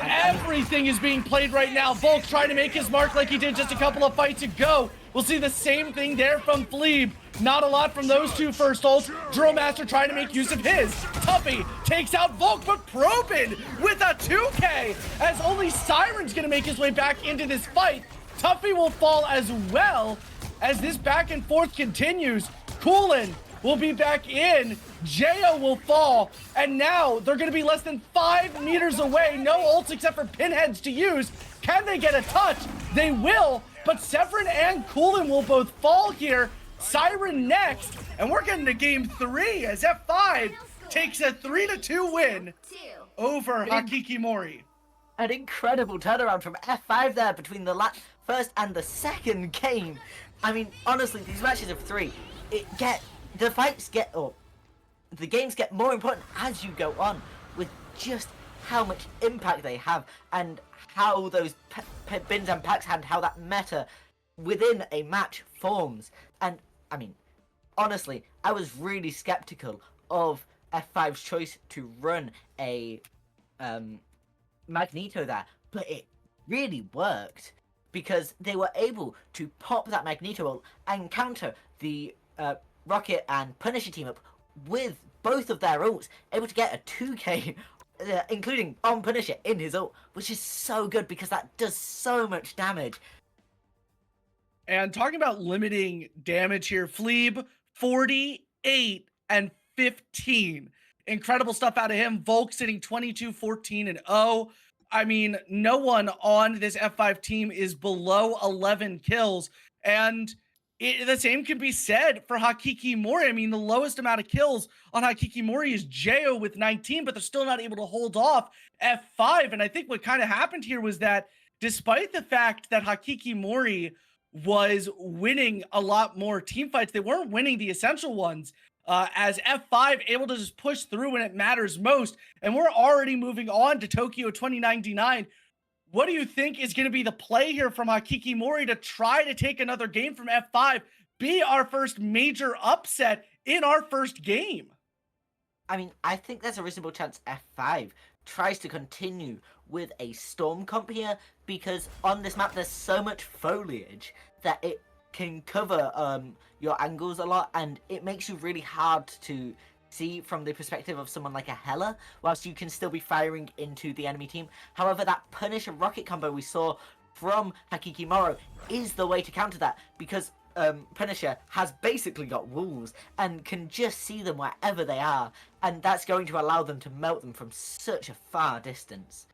S1: Everything is being played right now. Volk trying to make his mark like he did just a couple of fights ago. We'll see the same thing there from Fleeb. Not a lot from those 2 first ults. Drillmaster trying to make use of his. Tuffy takes out Volk, but Probin with a 2K, as only Siren's gonna make his way back into this fight. Tuffy will fall as well as this back and forth continues. Coolin will be back in. Jo will fall, and now they're going to be less than 5 meters away. No ults except for Pinheads to use. Can they get a touch? They will, but Severin and Coolin will both fall here. Siren next, and we're getting to game 3 as F5 takes a 3-2 win over Hakikimori.
S2: An incredible turnaround from F5 there between the first and the second game. I mean, honestly, these matches of 3, the games get more important as you go on, with just how much impact they have and how those bins and packs and how that meta within a match forms. And I mean, honestly, I was really skeptical of F5's choice to run a Magneto there, but it really worked because they were able to pop that Magneto ult and counter the Rocket and Punisher team up with both of their ults, able to get a 2k, including on Punisher in his ult, which is so good because that does so much damage.
S1: And talking about limiting damage here, Fleeb 48 and 15. Incredible stuff out of him. Volk sitting 22, 14, and 0. I mean, no one on this F5 team is below 11 kills. And the same can be said for Hakikimori. I mean, the lowest amount of kills on Hakikimori is Jo with 19, but they're still not able to hold off F5. And I think what kind of happened here was that despite the fact that Hakikimori was winning a lot more team fights, they weren't winning the essential ones. As F5 able to just push through when it matters most. And we're already moving on to Tokyo 2099. What do you think is going to be the play here from Hakikimori to try to take another game from F5, be our first major upset in our first game?
S2: I mean, I think there's a reasonable chance F5 tries to continue with a storm comp here because on this map there's so much foliage that it can cover your angles a lot, and it makes you really hard to see from the perspective of someone like a Hela, whilst you can still be firing into the enemy team. However, that Punisher Rocket combo we saw from Hakikimori is the way to counter that, because Punisher has basically got walls and can just see them wherever they are, and that's going to allow them to melt them from such a far distance.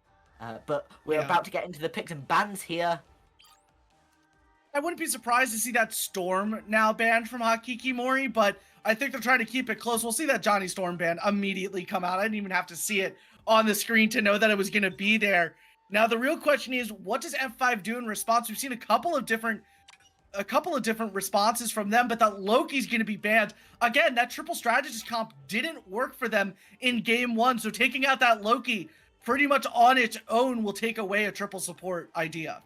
S2: But we're about to get into the picks and bans here.
S1: I wouldn't be surprised to see that Storm now banned from Hakikimori, but I think they're trying to keep it close. We'll see that Johnny Storm ban immediately come out. I didn't even have to see it on the screen to know that it was going to be there. Now, the real question is, what does F5 do in response? We've seen a couple of different responses from them, but that Loki's going to be banned. Again, that triple strategist comp didn't work for them in game one, so taking out that Loki pretty much on its own will take away a triple support idea.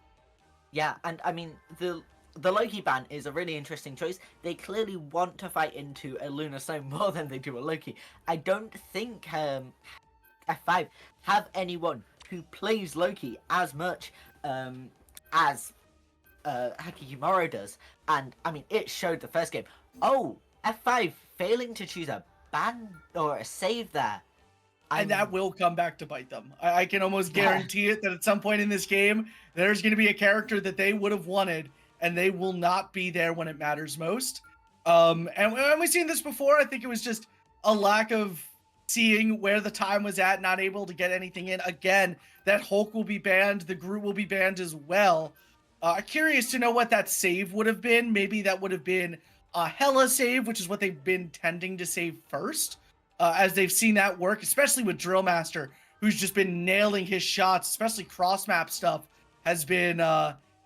S2: Yeah, and I mean, the Loki ban is a really interesting choice. They clearly want to fight into a Lunar Stone more than they do a Loki. I don't think F5 have anyone who plays Loki as much as Hakikimori does. And, I mean, it showed the first game. Oh, F5 failing to choose a ban or a save there.
S1: And that will come back to bite them. I can almost guarantee it that at some point in this game, there's going to be a character that they would have wanted, and they will not be there when it matters most. And we've seen this before. I think it was just a lack of seeing where the time was at, not able to get anything in. Again, that Hulk will be banned. The Groot will be banned as well. Curious to know what that save would have been. Maybe that would have been a Hela save, which is what they've been tending to save first. As they've seen that work, especially with Drill Master, who's just been nailing his shots, especially cross-map stuff, has been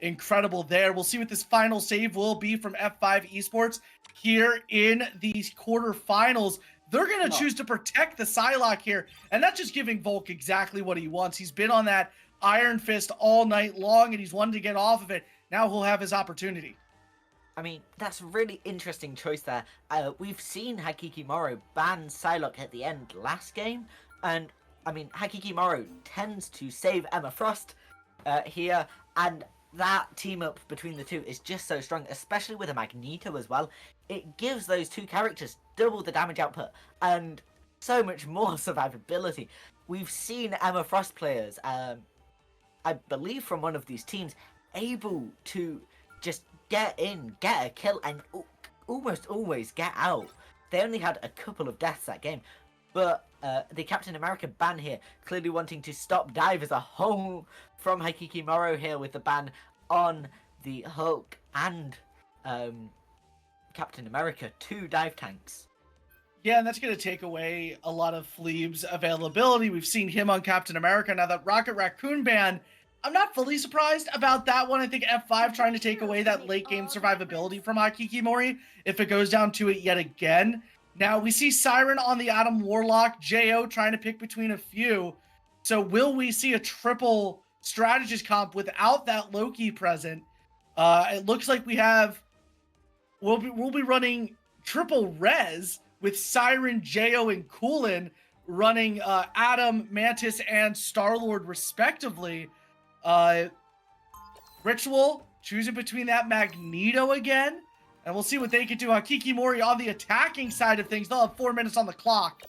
S1: incredible there. We'll see what this final save will be from F5 Esports here in these quarterfinals. They're going to choose to protect the Psylocke here, and that's just giving Volk exactly what he wants. He's been on that Iron Fist all night long, and he's wanted to get off of it. Now he'll have his opportunity.
S2: I mean, that's a really interesting choice there. We've seen Hakikimori ban Psylocke at the end last game, and I mean, Hakikimori tends to save Emma Frost here, and that team up between the two is just so strong, especially with a Magneto as well. It gives those two characters double the damage output and so much more survivability. We've seen Emma Frost players, I believe from one of these teams, able to just get in, get a kill, and almost always get out. They only had a couple of deaths that game, but the Captain America ban here, clearly wanting to stop dive as a whole from Hakikimori here with the ban on the Hulk and Captain America, 2 dive tanks.
S1: Yeah, and that's going to take away a lot of Fleeb's availability. We've seen him on Captain America. Now that Rocket Raccoon ban, I'm not fully surprised about that one. I think F5 trying to take away that late game survivability from Hakikimori if it goes down to it yet again. Now we see Siren on the Adam Warlock, Jo trying to pick between a few. So will we see a triple strategist comp without that Loki present? It looks like we'll be running triple res with Siren, Jo, and Coolin running Adam, Mantis, and Star-Lord respectively. Ritual choosing between that Magneto again. And we'll see what they can do. Hakikimori on the attacking side of things. They'll have 4 minutes on the clock.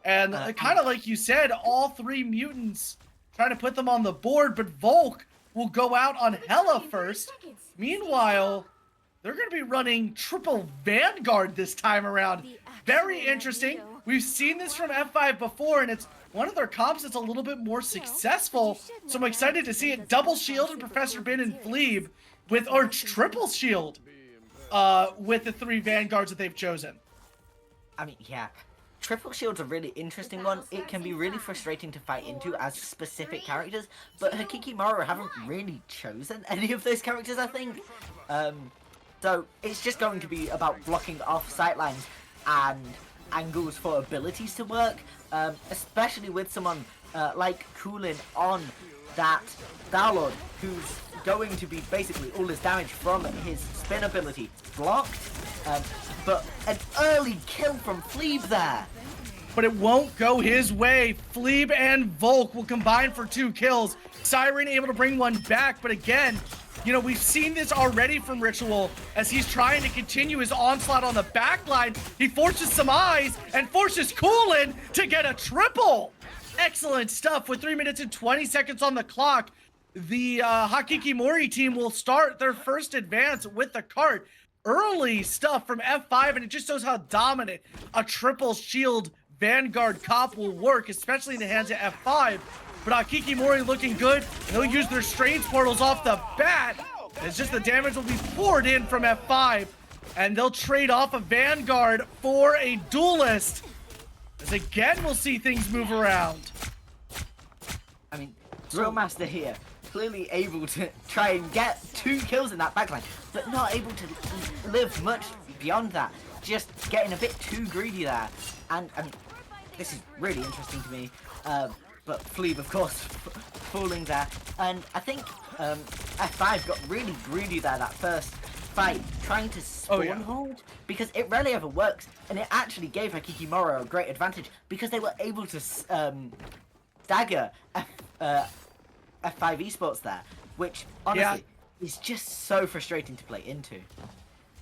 S1: And kind of like you said, all 3 mutants trying to put them on the board. But Volk will go out on Hela first. Meanwhile, they're going to be running triple Vanguard this time around. Very interesting. We've seen this from F5 before, and it's one of their comps that's a little bit more successful. So I'm excited to see it. Double Shield and Professor Bin and Fleeb with, or triple Shield with the 3 Vanguards that they've chosen.
S2: I mean, yeah. Triple Shield's a really interesting one. It can be really frustrating to fight into as specific characters, but Hakikimori haven't really chosen any of those characters, I think. So it's just going to be about blocking off sightlines and angles for abilities to work, especially with someone like Kulin on that Starlord, who's going to be basically all his damage from his spin ability blocked, but an early kill from Fleeb there.
S1: But it won't go his way. Fleeb and Volk will combine for 2 kills. Siren able to bring one back, but again, you know, we've seen this already from Ritual as he's trying to continue his onslaught on the backline. He forces some eyes and forces Kulin to get a triple. Excellent stuff with 3 minutes and 20 seconds on the clock. The Hakikimori team will start their first advance with the cart. Early stuff from F5, and it just shows how dominant a triple shield Vanguard comp will work, especially in the hands of F5. But Hakikimori looking good. They'll use their Strange Portals off the bat. It's just the damage will be poured in from F5. And they'll trade off a Vanguard for a Duelist. As again, we'll see things move around.
S2: I mean, Drillmaster here, clearly able to try and get 2 kills in that backline, but not able to live much beyond that. Just getting a bit too greedy there. And I mean, this is really interesting to me. But Fleeb, of course, falling there. And I think F5 got really greedy there that first fight, trying to spawn hold, because it rarely ever works. And it actually gave Hakikimori a great advantage because they were able to stagger F5 Esports there, which honestly is just so frustrating to play into.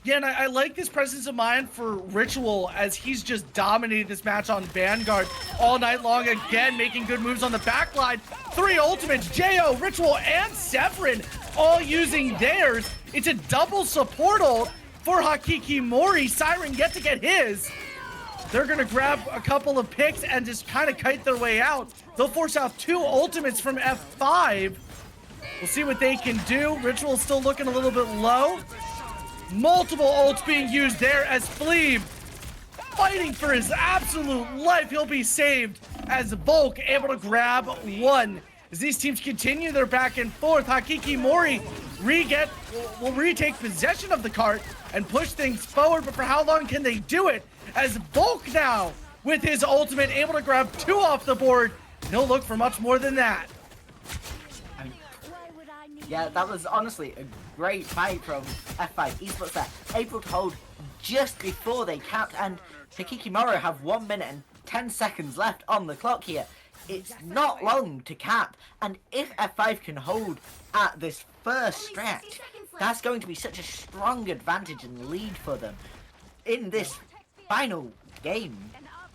S1: Yeah, and I like this presence of mind for Ritual as he's just dominated this match on Vanguard all night long. Again, making good moves on the backline. 3 ultimates, Jo, Ritual, and Severin all using theirs. It's a double support ult for Hakikimori. Siren yet to get his. They're going to grab a couple of picks and just kind of kite their way out. They'll force out 2 ultimates from F5. We'll see what they can do. Ritual's still looking a little bit low. Multiple ults being used there as Fleeb fighting for his absolute life. He'll be saved as Volk able to grab 1. As these teams continue their back and forth, Hakikimori will retake possession of the cart and push things forward, but for how long can they do it? As Volk now, with his ultimate, able to grab 2 off the board, and he'll look for much more than that.
S2: Yeah, that was honestly a great fight from F5 Esports there. Able to hold just before they capped, and Hakikimori have 1 minute and 10 seconds left on the clock here. It's not long to cap, and if F5 can hold at this first stretch, that's going to be such a strong advantage and lead for them in this final game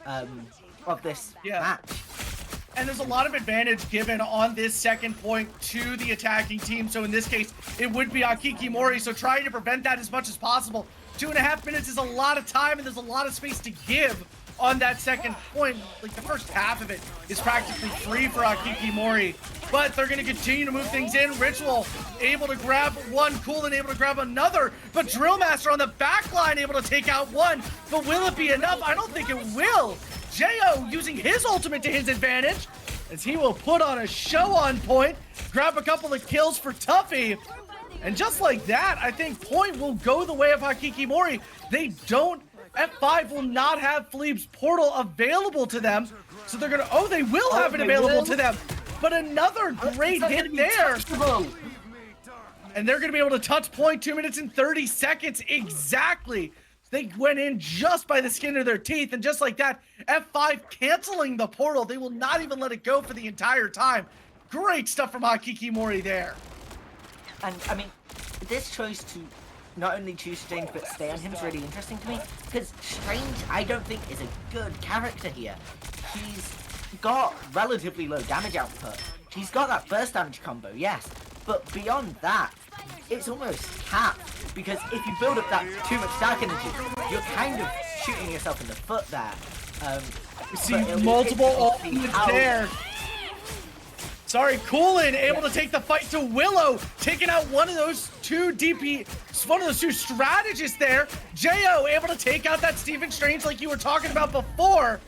S2: of this match.
S1: And there's a lot of advantage given on this second point to the attacking team. So in this case, it would be Hakikimori. So trying to prevent that as much as possible. 2.5 minutes is a lot of time, and there's a lot of space to give on that second point. Like the first half of it is practically free for Hakikimori. But they're going to continue to move things in. Ritual able to grab 1, Kulin able to grab another. But Drillmaster on the back line able to take out 1. But will it be enough? I don't think it will. Jo using his ultimate to his advantage as he will put on a show on point, grab a couple of kills for Tuffy. And just like that, I think point will go the way of Hakikimori. F5 will not have Fleeb's portal available to them. So they're going to, they will have it available to them. But another great hit there. And they're going to be able to touch point 2 minutes and 30 seconds exactly. They went in just by the skin of their teeth, and just like that, F5 canceling the portal. They will not even let it go for the entire time. Great stuff from Hakikimori there.
S2: And I mean, this choice to not only choose Strange but stay on him is really interesting to me, because Strange I don't think is a good character here. He's got relatively low damage output. He's got that burst damage combo, yes, but beyond that, it's almost capped, because if you build up that too much dark energy, you're kind of shooting yourself in the foot there.
S1: We see multiple ultimates there. Sorry, Coolin able to take the fight to Willow, taking out one of those two strategists there. Jo able to take out that Stephen Strange like you were talking about before.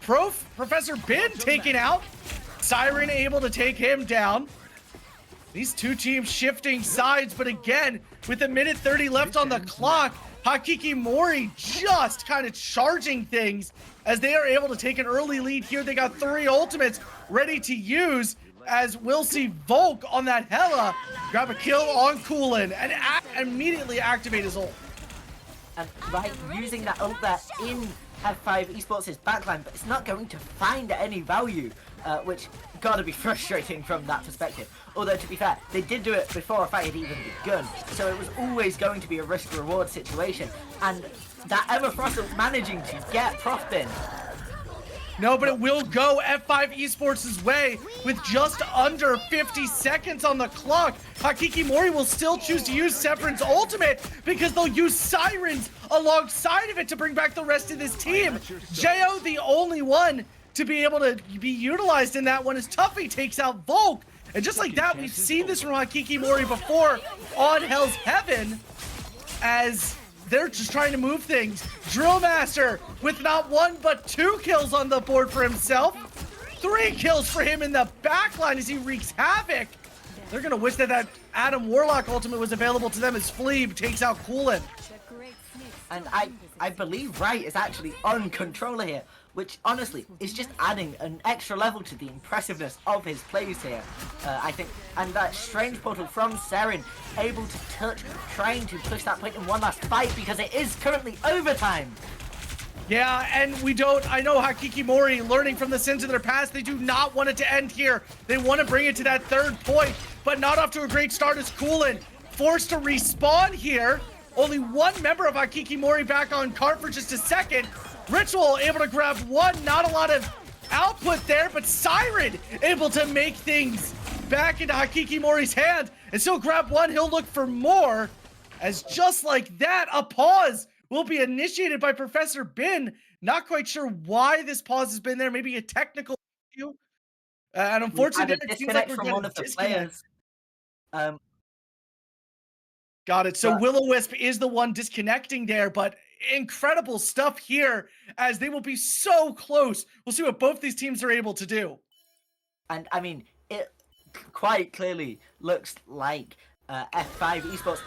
S1: Professor Bin taken out. Siren able to take him down. These two teams shifting sides, but again, with a minute 30 left on the clock, Hakikimori just kind of charging things as they are able to take an early lead here. They got 3 ultimates ready to use, as we'll see Volk on that Hela grab a kill on Coolin and immediately activate his ult.
S2: And right, using that ult there in F5 Esports' backline, but it's not going to find any value, which gotta be frustrating from that perspective. Although, to be fair, they did do it before a fight had even begun, so it was always going to be a risk-reward situation. And that Emma Frost managing to get Prof Bin.
S1: No, but it will go F5 Esports' way with just under 50 seconds on the clock. Hakikimori will still choose to use Severin's ultimate because they'll use Sirens alongside of it to bring back the rest of this team. Jo, the only one to be able to be utilized in that one, as Tuffy takes out Volk. And just like that, we've seen this from Hakikimori before on Hell's Heaven, as they're just trying to move things. Drillmaster with not 1 but 2 kills on the board for himself. 3 kills for him in the backline as he wreaks havoc. They're gonna wish that Adam Warlock ultimate was available to them as Fleeb takes out Coolin.
S2: And I believe Wright is actually on controller here, which honestly is just adding an extra level to the impressiveness of his plays here, I think. And that strange portal from Seren, able to touch, trying to push that point in one last fight because it is currently overtime.
S1: Yeah, and I know Hakikimori, learning from the sins of their past, they do not want it to end here. They want to bring it to that 3rd point, but not off to a great start as Coolin forced to respawn here. Only 1 member of Hakikimori back on cart for just a second. Ritual able to grab 1, not a lot of output there, but Siren able to make things back into Hakikimori's hand and still grab 1. He'll look for more, as just like that, a pause will be initiated by Professor Bin. Not quite sure why this pause has been there. Maybe a technical issue. And unfortunately, it seems like we're
S2: from
S1: going
S2: one
S1: to
S2: of the
S1: disconnect.
S2: players.
S1: Got it. So Will-O-Wisp is the one disconnecting there, but incredible stuff here as they will be so close. We'll see what both these teams are able to do.
S2: And I mean, it quite clearly looks like F5 Esports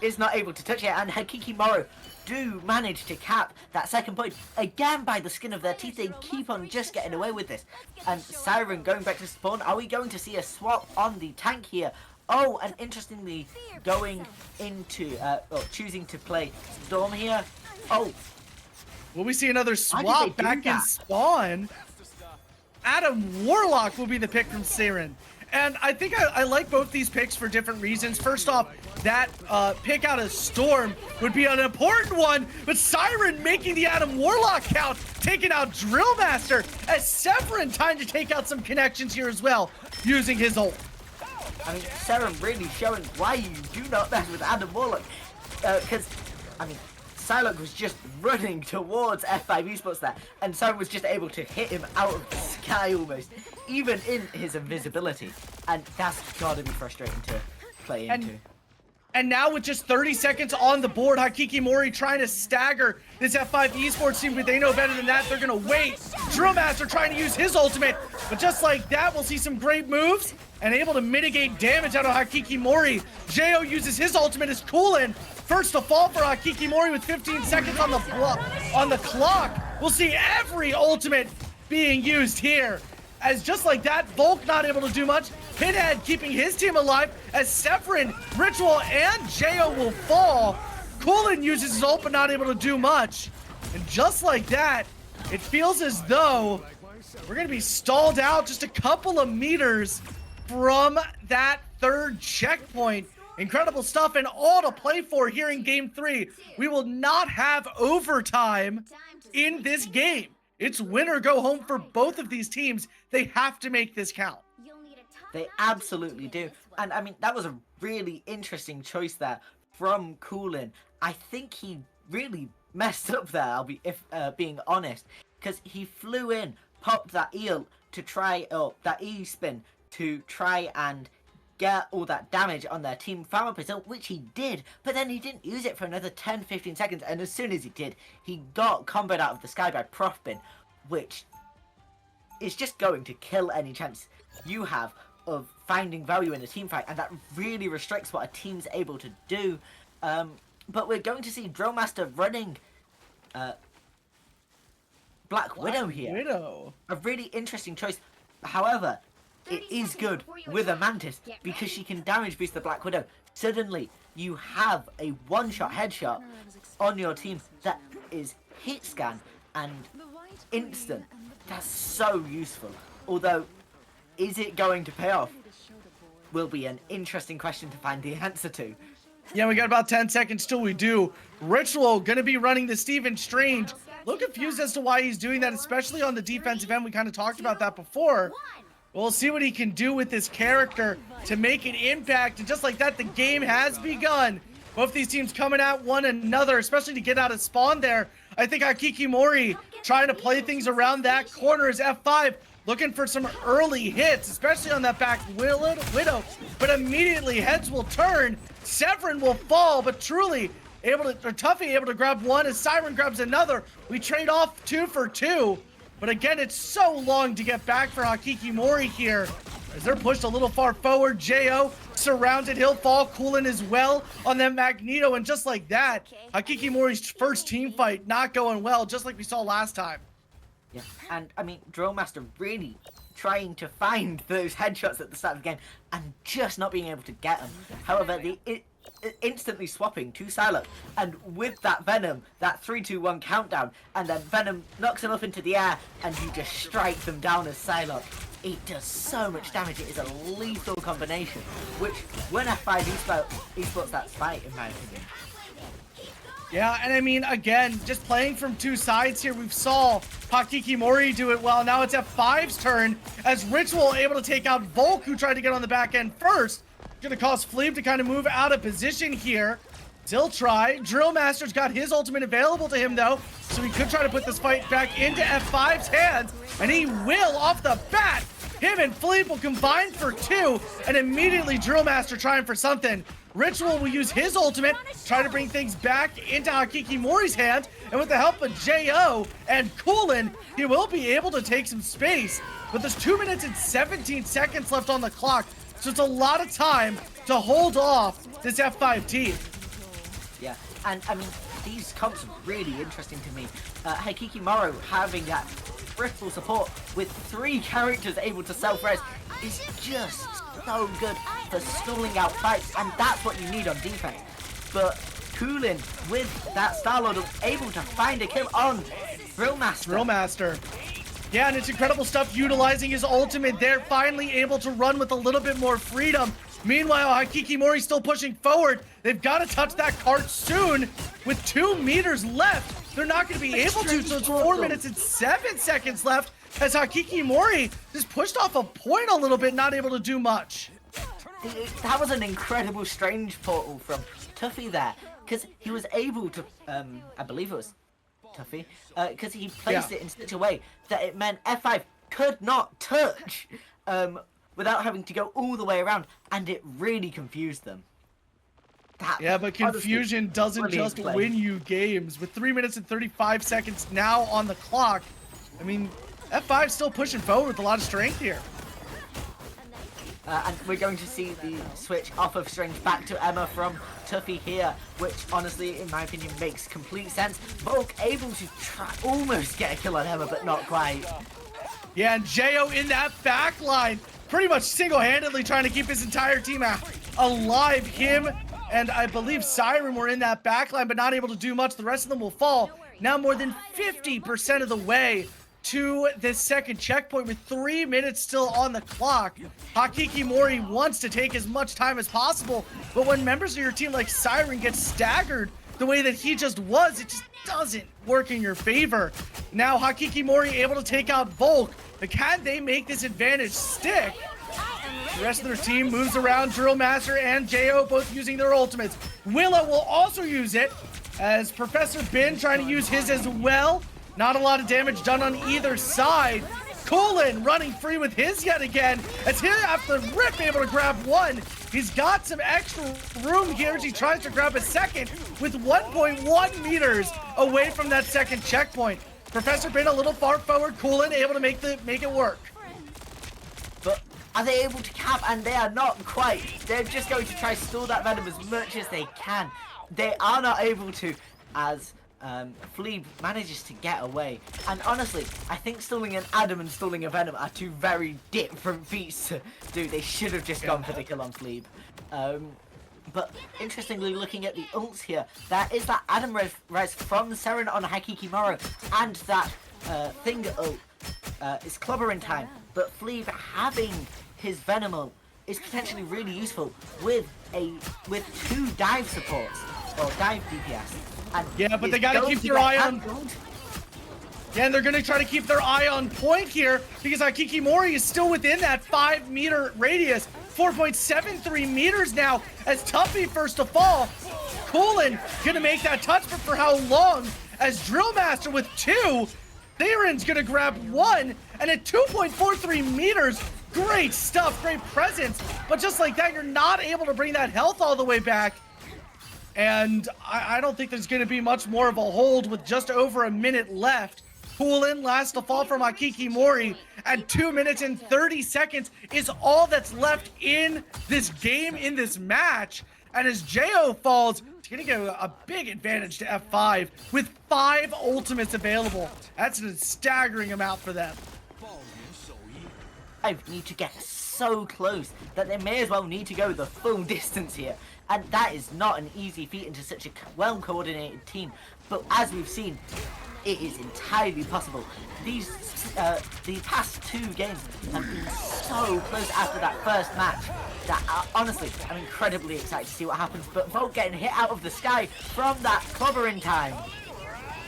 S2: is not able to touch it, and Hakikimori do manage to cap that 2nd point again by the skin of their teeth. They keep on just getting away with this. And Siren going back to spawn. Are we going to see a swap on the tank here? Oh, and interestingly, going into, choosing to play Storm here. Oh.
S1: Will we see another swap back in spawn? Adam Warlock will be the pick from Siren. And I think I like both these picks for different reasons. First off, that pick out of Storm would be an important one, but Siren making the Adam Warlock count, taking out Drillmaster, as Severin time to take out some connections here as well, using his ult.
S2: I mean, Seren really showing why you do not mess with Adam Warlock. Because, I mean, Psylocke was just running towards F5 Esports there, and Seren was just able to hit him out of the sky almost, even in his invisibility. And that's gotta be frustrating to play into.
S1: And now with just 30 seconds on the board, Hakikimori trying to stagger this F5 Esports team, but they know better than that. They're going to wait. Drillmaster trying to use his ultimate, but just like that, we'll see some great moves and able to mitigate damage out of Hakikimori. Jo uses his ultimate as Coolin. First to fall for Hakikimori with 15 seconds on the clock. We'll see every ultimate being used here. As just like that, Volk not able to do much. Pinhead keeping his team alive as Severin, Ritual, and Jo will fall. Coolin uses his ult but not able to do much. And just like that, it feels as though we're going to be stalled out just a couple of meters from that third checkpoint. Incredible stuff, and all to play for here in game 3. We will not have overtime in this game. It's win or go home for both of these teams. They have to make this count.
S2: They absolutely do. And I mean, that was a really interesting choice there from Coolin. I think he really messed up there, I'll be being honest, because he flew in, popped that eel to try, that E spin to try and get all that damage on their team farmer pistol, which he did, but then he didn't use it for another 10-15 seconds, and as soon as he did, he got comboed out of the sky by Profbin, which is just going to kill any chance you have of finding value in a team fight, and that really restricts what a team's able to do. But we're going to see Drillmaster running Black Widow here. A really interesting choice. However, it is good with a Mantis because she can damage boost the Black Widow. Suddenly, you have a one-shot headshot on your team that is hit scan and instant. That's so useful. Although, is it going to pay off? Will be an interesting question to find the answer to.
S1: Yeah, we got about 10 seconds till we do. Ritual gonna be running the Stephen Strange. A little confused as to why he's doing that, especially on the defensive end. We kind of talked about that before. We'll see what he can do with this character to make an impact. And just like that, the game has begun. Both these teams coming at one another, especially to get out of spawn there. I think Hakikimori trying to play things around that corner as F5 looking for some early hits, especially on that back Widow. But immediately heads will turn. Severin will fall, but truly Tuffy able to grab one as Siren grabs another. We trade off 2 for 2. But again, it's so long to get back for Hakikimori here. As they're pushed a little far forward, Jo surrounded, he'll fall. Coolin as well on that Magneto, and just like that, Hakikimori's first team fight not going well, just like we saw last time.
S2: Yeah, and I mean, Drillmaster really trying to find those headshots at the start of the game and just not being able to get them. However, instantly swapping to Psylocke, and with that Venom, that 3-2-1 countdown, and then Venom knocks him up into the air, and you just strike them down as Psylocke. It does so much damage. It is a lethal combination, which when F5 esports that fight, in my opinion.
S1: Yeah, and I mean, again, just playing from two sides here, we've saw Hakikimori do it well. Now it's F5's turn as Ritual able to take out Volk, who tried to get on the back end first. Gonna cause Fleeb to kind of move out of position here. Still try. Drillmaster's got his ultimate available to him, though, so he could try to put this fight back into F5's hands, and he will off the bat. Him and Fleeb will combine for 2, and immediately Drillmaster trying for something. Ritual will use his ultimate, try to bring things back into Hakikimori's hand, and with the help of Jo and Coolin, he will be able to take some space. But there's 2 minutes and 17 seconds left on the clock, so it's a lot of time to hold off this F5 team.
S2: Yeah, and I mean, these comps are really interesting to me. Hakikimori having that triple support with 3 characters able to self-res is just so good for stalling out fights, and that's what you need on defense. But Coolin with that Star-Lord able to find a kill on Drillmaster. Yeah, and it's incredible stuff utilizing his ultimate there, finally able to run with a little bit more freedom. Meanwhile, Hakikimori still pushing forward. They've got to touch that cart soon. With 2 meters left, they're not going to be able to, so it's 4 minutes and 7 seconds left as Hakikimori just pushed off a point a little bit, not able to do much. That was an incredible strange portal from Tuffy there, because he was able to, I believe it was Tuffy, because he placed it in such a way that it meant F5 could not touch without having to go all the way around, and it really confused them.
S1: Yeah, but confusion doesn't just win you games. With 3 minutes and 35 seconds now on the clock, I mean, F5 still pushing forward with a lot of strength here.
S2: And we're going to see the switch off of Strange back to Emma from Tuffy here, which honestly, in my opinion, makes complete sense. Volk able to try almost get a kill on Emma, but not quite.
S1: Yeah, and Jo in that back line, pretty much single-handedly trying to keep his entire team alive. Him and I believe Siren were in that back line, but not able to do much. The rest of them will fall. Now more than 50% of the way to this second checkpoint with 3 minutes still on the clock. Hakikimori wants to take as much time as possible, but when members of your team like Siren get staggered the way that he just was, it just doesn't work in your favor. Now Hakikimori able to take out Volk, but can they make this advantage stick? The rest of their team moves around. Drill Master and Jo both using their ultimates. Willow will also use it, as Professor Bin trying to use his as well. Not a lot of damage done on either side. Kulin running free with his yet again, as here after Rip able to grab one. He's got some extra room here as he tries to grab a second with 1.1 meters away from that second checkpoint. Professor Bin a little far forward. Kulin able to make it work.
S2: But are they able to cap? And they are not quite. They're just going to try to stall that Venom as much as they can. They are not able to, as Fleeb manages to get away. And honestly, I think stalling an Adam and stalling a Venom are two very different feats to do. They should have just gone for the kill on Fleeb. But interestingly, looking at the ults here, there is that Adam res from Seren on Hakikimori, and that thing ult is clobbering time. But Fleeb having his Venom ult is potentially really useful with two dive supports or dive DPS. And
S1: yeah, but they gotta keep their eye on. Yeah, and they're gonna try to keep their eye on point here because Hakikimori is still within that 5-meter radius. 4.73 meters now as Tuffy first to fall. Kulin gonna make that touch, but for how long? As Drill Master with 2, Theron's gonna grab 1, and at 2.43 meters, great stuff, great presence. But just like that, you're not able to bring that health all the way back. And I don't think there's going to be much more of a hold with just over a minute left. Kulin, last to fall from Hakikimori, at 2 minutes and 30 seconds is all that's left in this game, in this match. And as Jo falls, it's going to get a big advantage to F5 with 5 ultimates available. That's a staggering amount for them.
S2: I need to get so close that they may as well need to go the full distance here. And that is not an easy feat into such a well-coordinated team. But as we've seen, it is entirely possible. The past 2 games have been so close after that first match that honestly, I'm incredibly excited to see what happens. But Volk getting hit out of the sky from that clobbering time.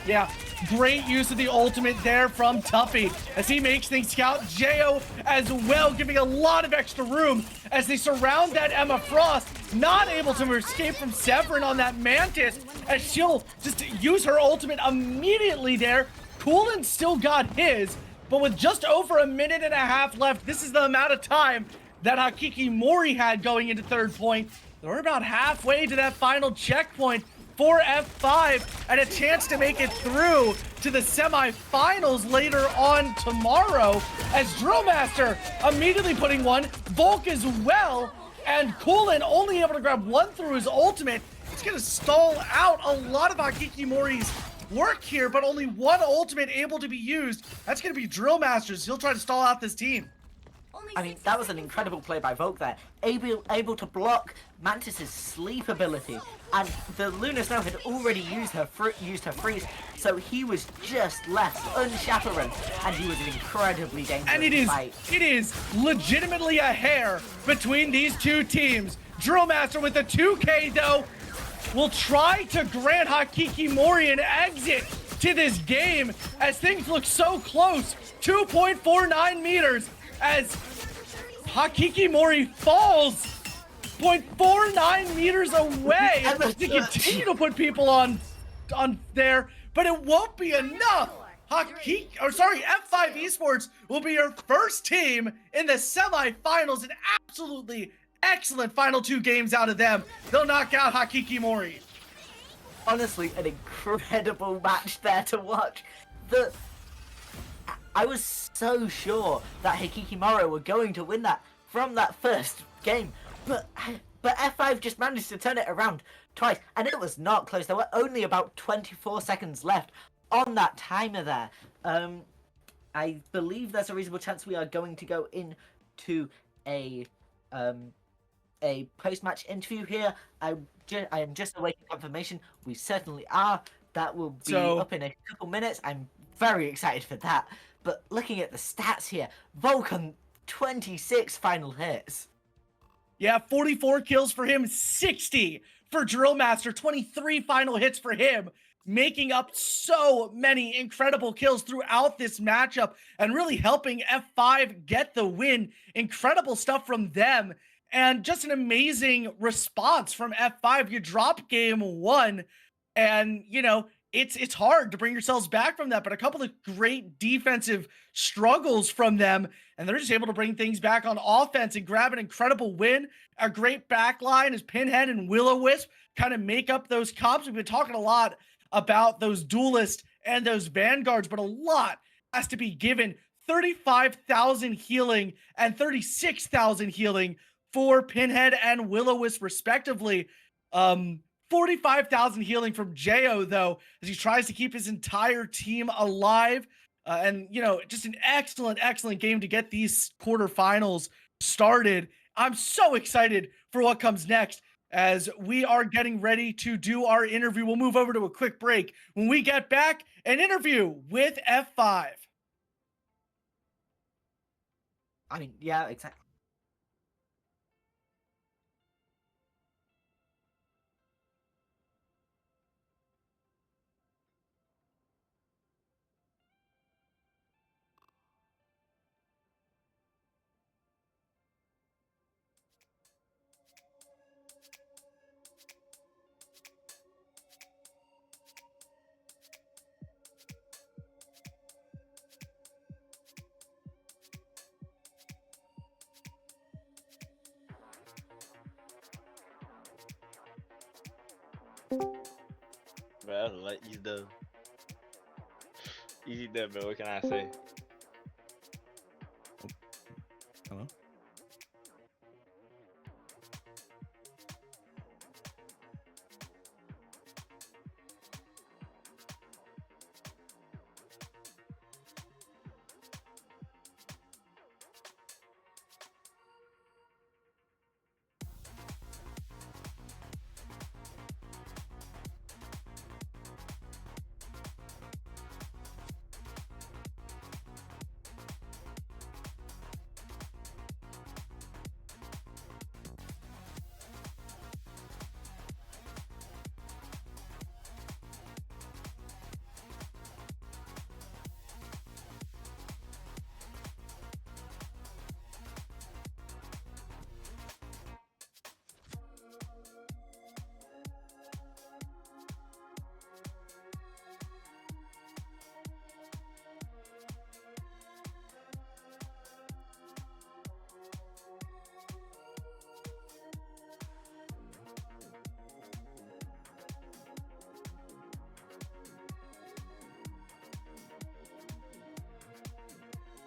S1: Yeah, great use of the ultimate there from Tuffy as he makes things count. Jo as well, giving a lot of extra room as they surround that Emma Frost. Not able to escape from Severin on that Mantis as she'll just use her ultimate immediately there. Kulin still got his, but with just over a minute and a half left, this is the amount of time that Hakikimori had going into third point. They're about halfway to that final checkpoint for F5 and a chance to make it through to the semifinals later on tomorrow as Drill Master immediately putting one, Volk as well, and Kulin only able to grab 1 through his ultimate. It's going to stall out a lot of Hakikimori's work here, but only 1 ultimate able to be used. That's going to be Drill Master's. He'll try to stall out this team.
S2: I mean, that was an incredible play by Volk there. Able to block Mantis's sleep ability. And the Luna Snow had already used her freeze, so he was just left unchaperoned, and he was an incredibly dangerous fight.
S1: It is legitimately a hair between these two teams. Drill Master with the 2K though will try to grant Hakikimori an exit to this game as things look so close. 2.49 meters as Hakikimori falls 0.49 meters away to continue to put people on there, but it won't be enough. F5 Esports will be your first team in the semifinals. An absolutely excellent final 2 games out of them. They'll knock out Hakikimori.
S2: Honestly, an incredible match there to watch. I was so sure that Hakikimori were going to win that from that first game, but F5 just managed to turn it around twice, and it was not close. There were only about 24 seconds left on that timer there. I believe there's a reasonable chance we are going to go into a post-match interview here. I am just awaiting confirmation. We certainly are. That will be up in a couple minutes. I'm very excited for that. But looking at the stats here, Vulcan 26 final hits.
S1: Yeah, 44 kills for him, 60 for Drill Master, 23 final hits for him, making up so many incredible kills throughout this matchup and really helping F5 get the win. Incredible stuff from them and just an amazing response from F5. You drop game one and, you know, it's hard to bring yourselves back from that, but a couple of great defensive struggles from them, and they're just able to bring things back on offense and grab an incredible win. A great back line as Pinhead and Will-O-Wisp kind of make up those comps. We've been talking a lot about those duelists and those vanguards, but a lot has to be given. 35,000 healing and 36,000 healing for Pinhead and Will-O-Wisp respectively. 45,000 healing from Jo, though, as he tries to keep his entire team alive. And, you know, just an excellent game to get these quarterfinals started. I'm so excited for what comes next as we are getting ready to do our interview. We'll move over to a quick break. When we get back, an interview with F5.
S2: I mean, yeah, exactly.
S3: Bro, like easy dub, bro. What can I say?
S4: Hello?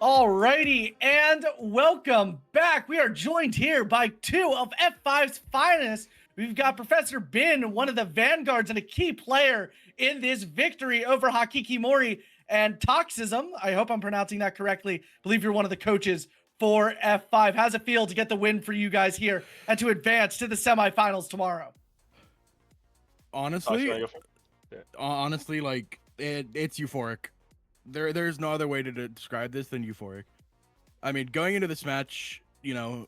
S1: Alrighty, and welcome back. We are joined here by two of F5's finest. We've got Professor Bin, one of the vanguards and a key player in this victory over Hakikimori, and Toxism. I hope I'm pronouncing that correctly. I believe you're one of the coaches for F5. How's it feel to get the win for you guys here and to advance to the semifinals tomorrow?
S4: Honestly,
S3: Yeah.
S4: honestly, like it's euphoric. There's no other way to describe this than euphoric. I mean, going into this match, you know,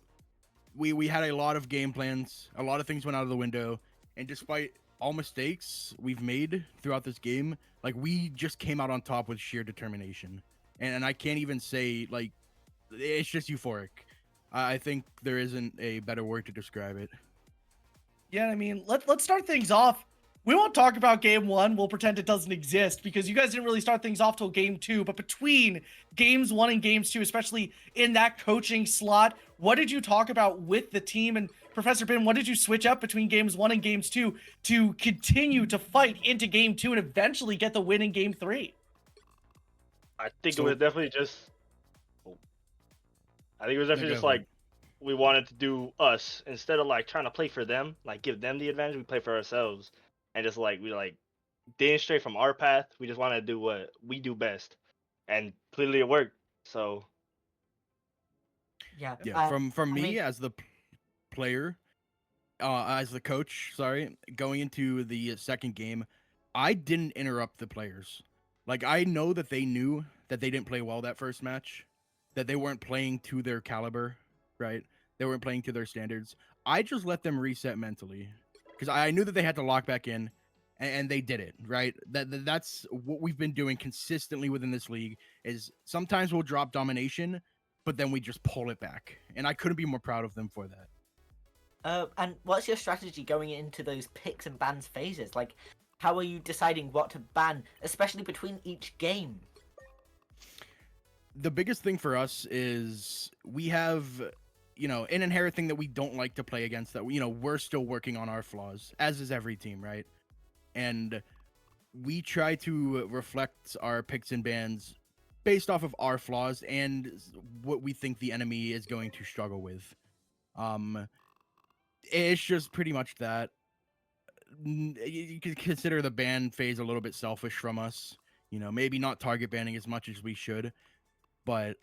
S4: we had a lot of game plans, a lot of things went out of the window, and despite all mistakes we've made throughout this game, like we just came out on top with sheer determination. And I can't even say, like, it's just euphoric. I think there isn't a better word to describe it.
S1: Yeah, I mean, let's start things off. We won't talk about game one. We'll pretend it doesn't exist because you guys didn't really start things off till game two. But between games one and games two, especially in that coaching slot, what did you talk about with the team? And Professor Bin, what did you switch up between games one and games two to continue to fight into game two and eventually get the win in game three?
S3: I think
S4: So-
S3: it was definitely just. I think it was definitely
S4: go
S3: just
S4: ahead.
S3: like we wanted to do us instead of like trying to play for them, like give them the advantage. We play for ourselves, and just like we like didn't stray from our path. We just wanted to do what we do best, and clearly it worked. So
S2: Yeah.
S4: Yeah, from
S2: I
S4: me
S2: mean-
S4: as the player, as the coach, sorry, going into the second game, I didn't interrupt the players. Like, I know that they knew that they didn't play well that first match, that they weren't playing to their caliber, right? They weren't playing to their standards. I just let them reset mentally because I knew that they had to lock back in, and they did it, right? That's what we've been doing consistently within this league. Is sometimes we'll drop domination, but then we just pull it back, and I couldn't be more proud of them for that.
S2: And what's your strategy going into those picks and bans phases? Like, how are you deciding what to ban, especially between each game?
S4: The biggest thing for us is we have, an inherent thing that we don't like to play against, that, we're still working on our flaws, as is every team, right? And we try to reflect our picks and bans based off of our flaws and what we think the enemy is going to struggle with. It's just pretty much that. You could consider the ban phase a little bit selfish from us. Maybe not target banning as much as we should, but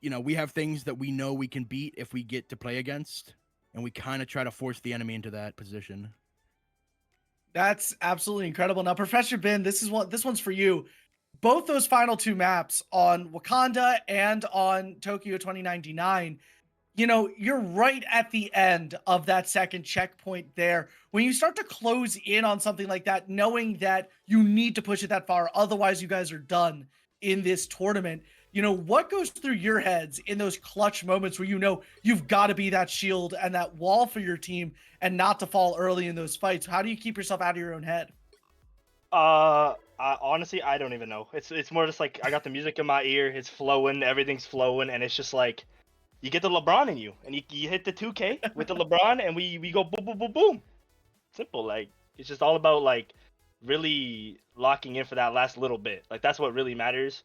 S4: we have things that we know we can beat if we get to play against, and we kind of try to force the enemy into that position.
S1: That's absolutely incredible. Now, Professor Ben, this one's for you. Both those final two maps on Wakanda and on Tokyo 2099, you're right at the end of that second checkpoint there. When you start to close in on something like that, knowing that you need to push it that far, otherwise you guys are done in this tournament. What goes through your heads in those clutch moments where you've got to be that shield and that wall for your team and not to fall early in those fights? How do you keep yourself out of your own head?
S3: Honestly, I don't even know. It's more just like I got the music in my ear, it's flowing, everything's flowing, and it's just like you get the LeBron in you, and you hit the 2K with the LeBron, and we go boom, boom, boom, boom. Simple. Like, it's just all about like really locking in for that last little bit. Like, that's what really matters.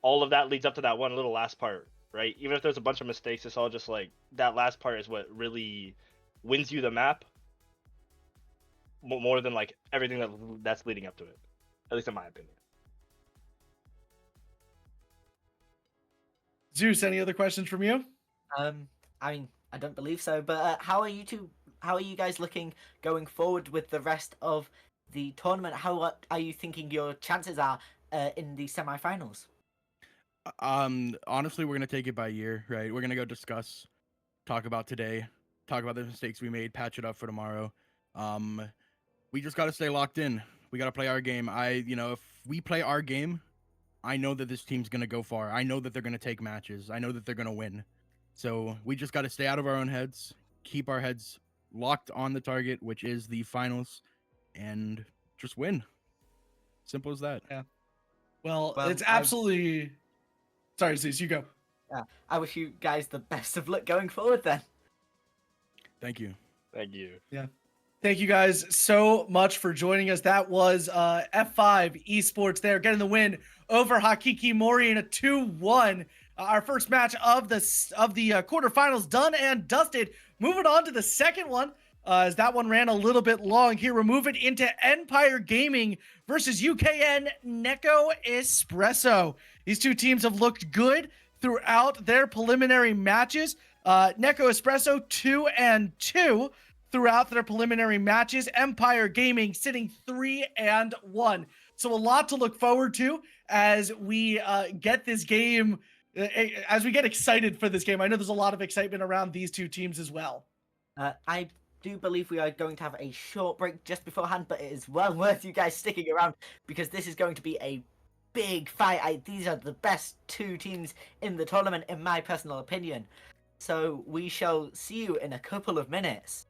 S3: All of that leads up to that one little last part, right? Even if there's a bunch of mistakes, it's all just like that last part is what really wins you the map more than like everything that's leading up to it. At least in my opinion.
S1: Zeus, any other questions from you?
S2: I mean, I don't believe so. But how are you guys looking going forward with the rest of the tournament? How are you thinking your chances are in the semifinals?
S4: Honestly, we're gonna take it by year, right? We're gonna go discuss, talk about today, talk about the mistakes we made, patch it up for tomorrow. We just gotta stay locked in. We gotta play our game. If we play our game, I know that this team's gonna go far. I know that they're gonna take matches. I know that they're gonna win. So we just gotta stay out of our own heads, keep our heads locked on the target, which is the finals, and just win. Simple as that.
S1: Yeah. Well,
S2: Well,
S1: it's absolutely. Sorry, Zeus, you go.
S2: I wish you guys the best of luck going forward then.
S4: Thank you.
S3: Thank you.
S1: Yeah. Thank you guys so much for joining us. That was F5 Esports there getting the win over Hakikimori in a 2-1. Our first match of the quarterfinals done and dusted. Moving on to the second one, as that one ran a little bit long here. We're moving into Empire Gaming versus UKN Neko Espresso. These two teams have looked good throughout their preliminary matches. Neko Espresso 2-2 throughout their preliminary matches. Empire Gaming sitting 3-1. So a lot to look forward to as we get this game, as we get excited for this game. I know there's a lot of excitement around these two teams as well.
S2: I do believe we are going to have a short break just beforehand, but it is well worth you guys sticking around because this is going to be a big fight. These are the best two teams in the tournament, in my personal opinion. So we shall see you in a couple of minutes.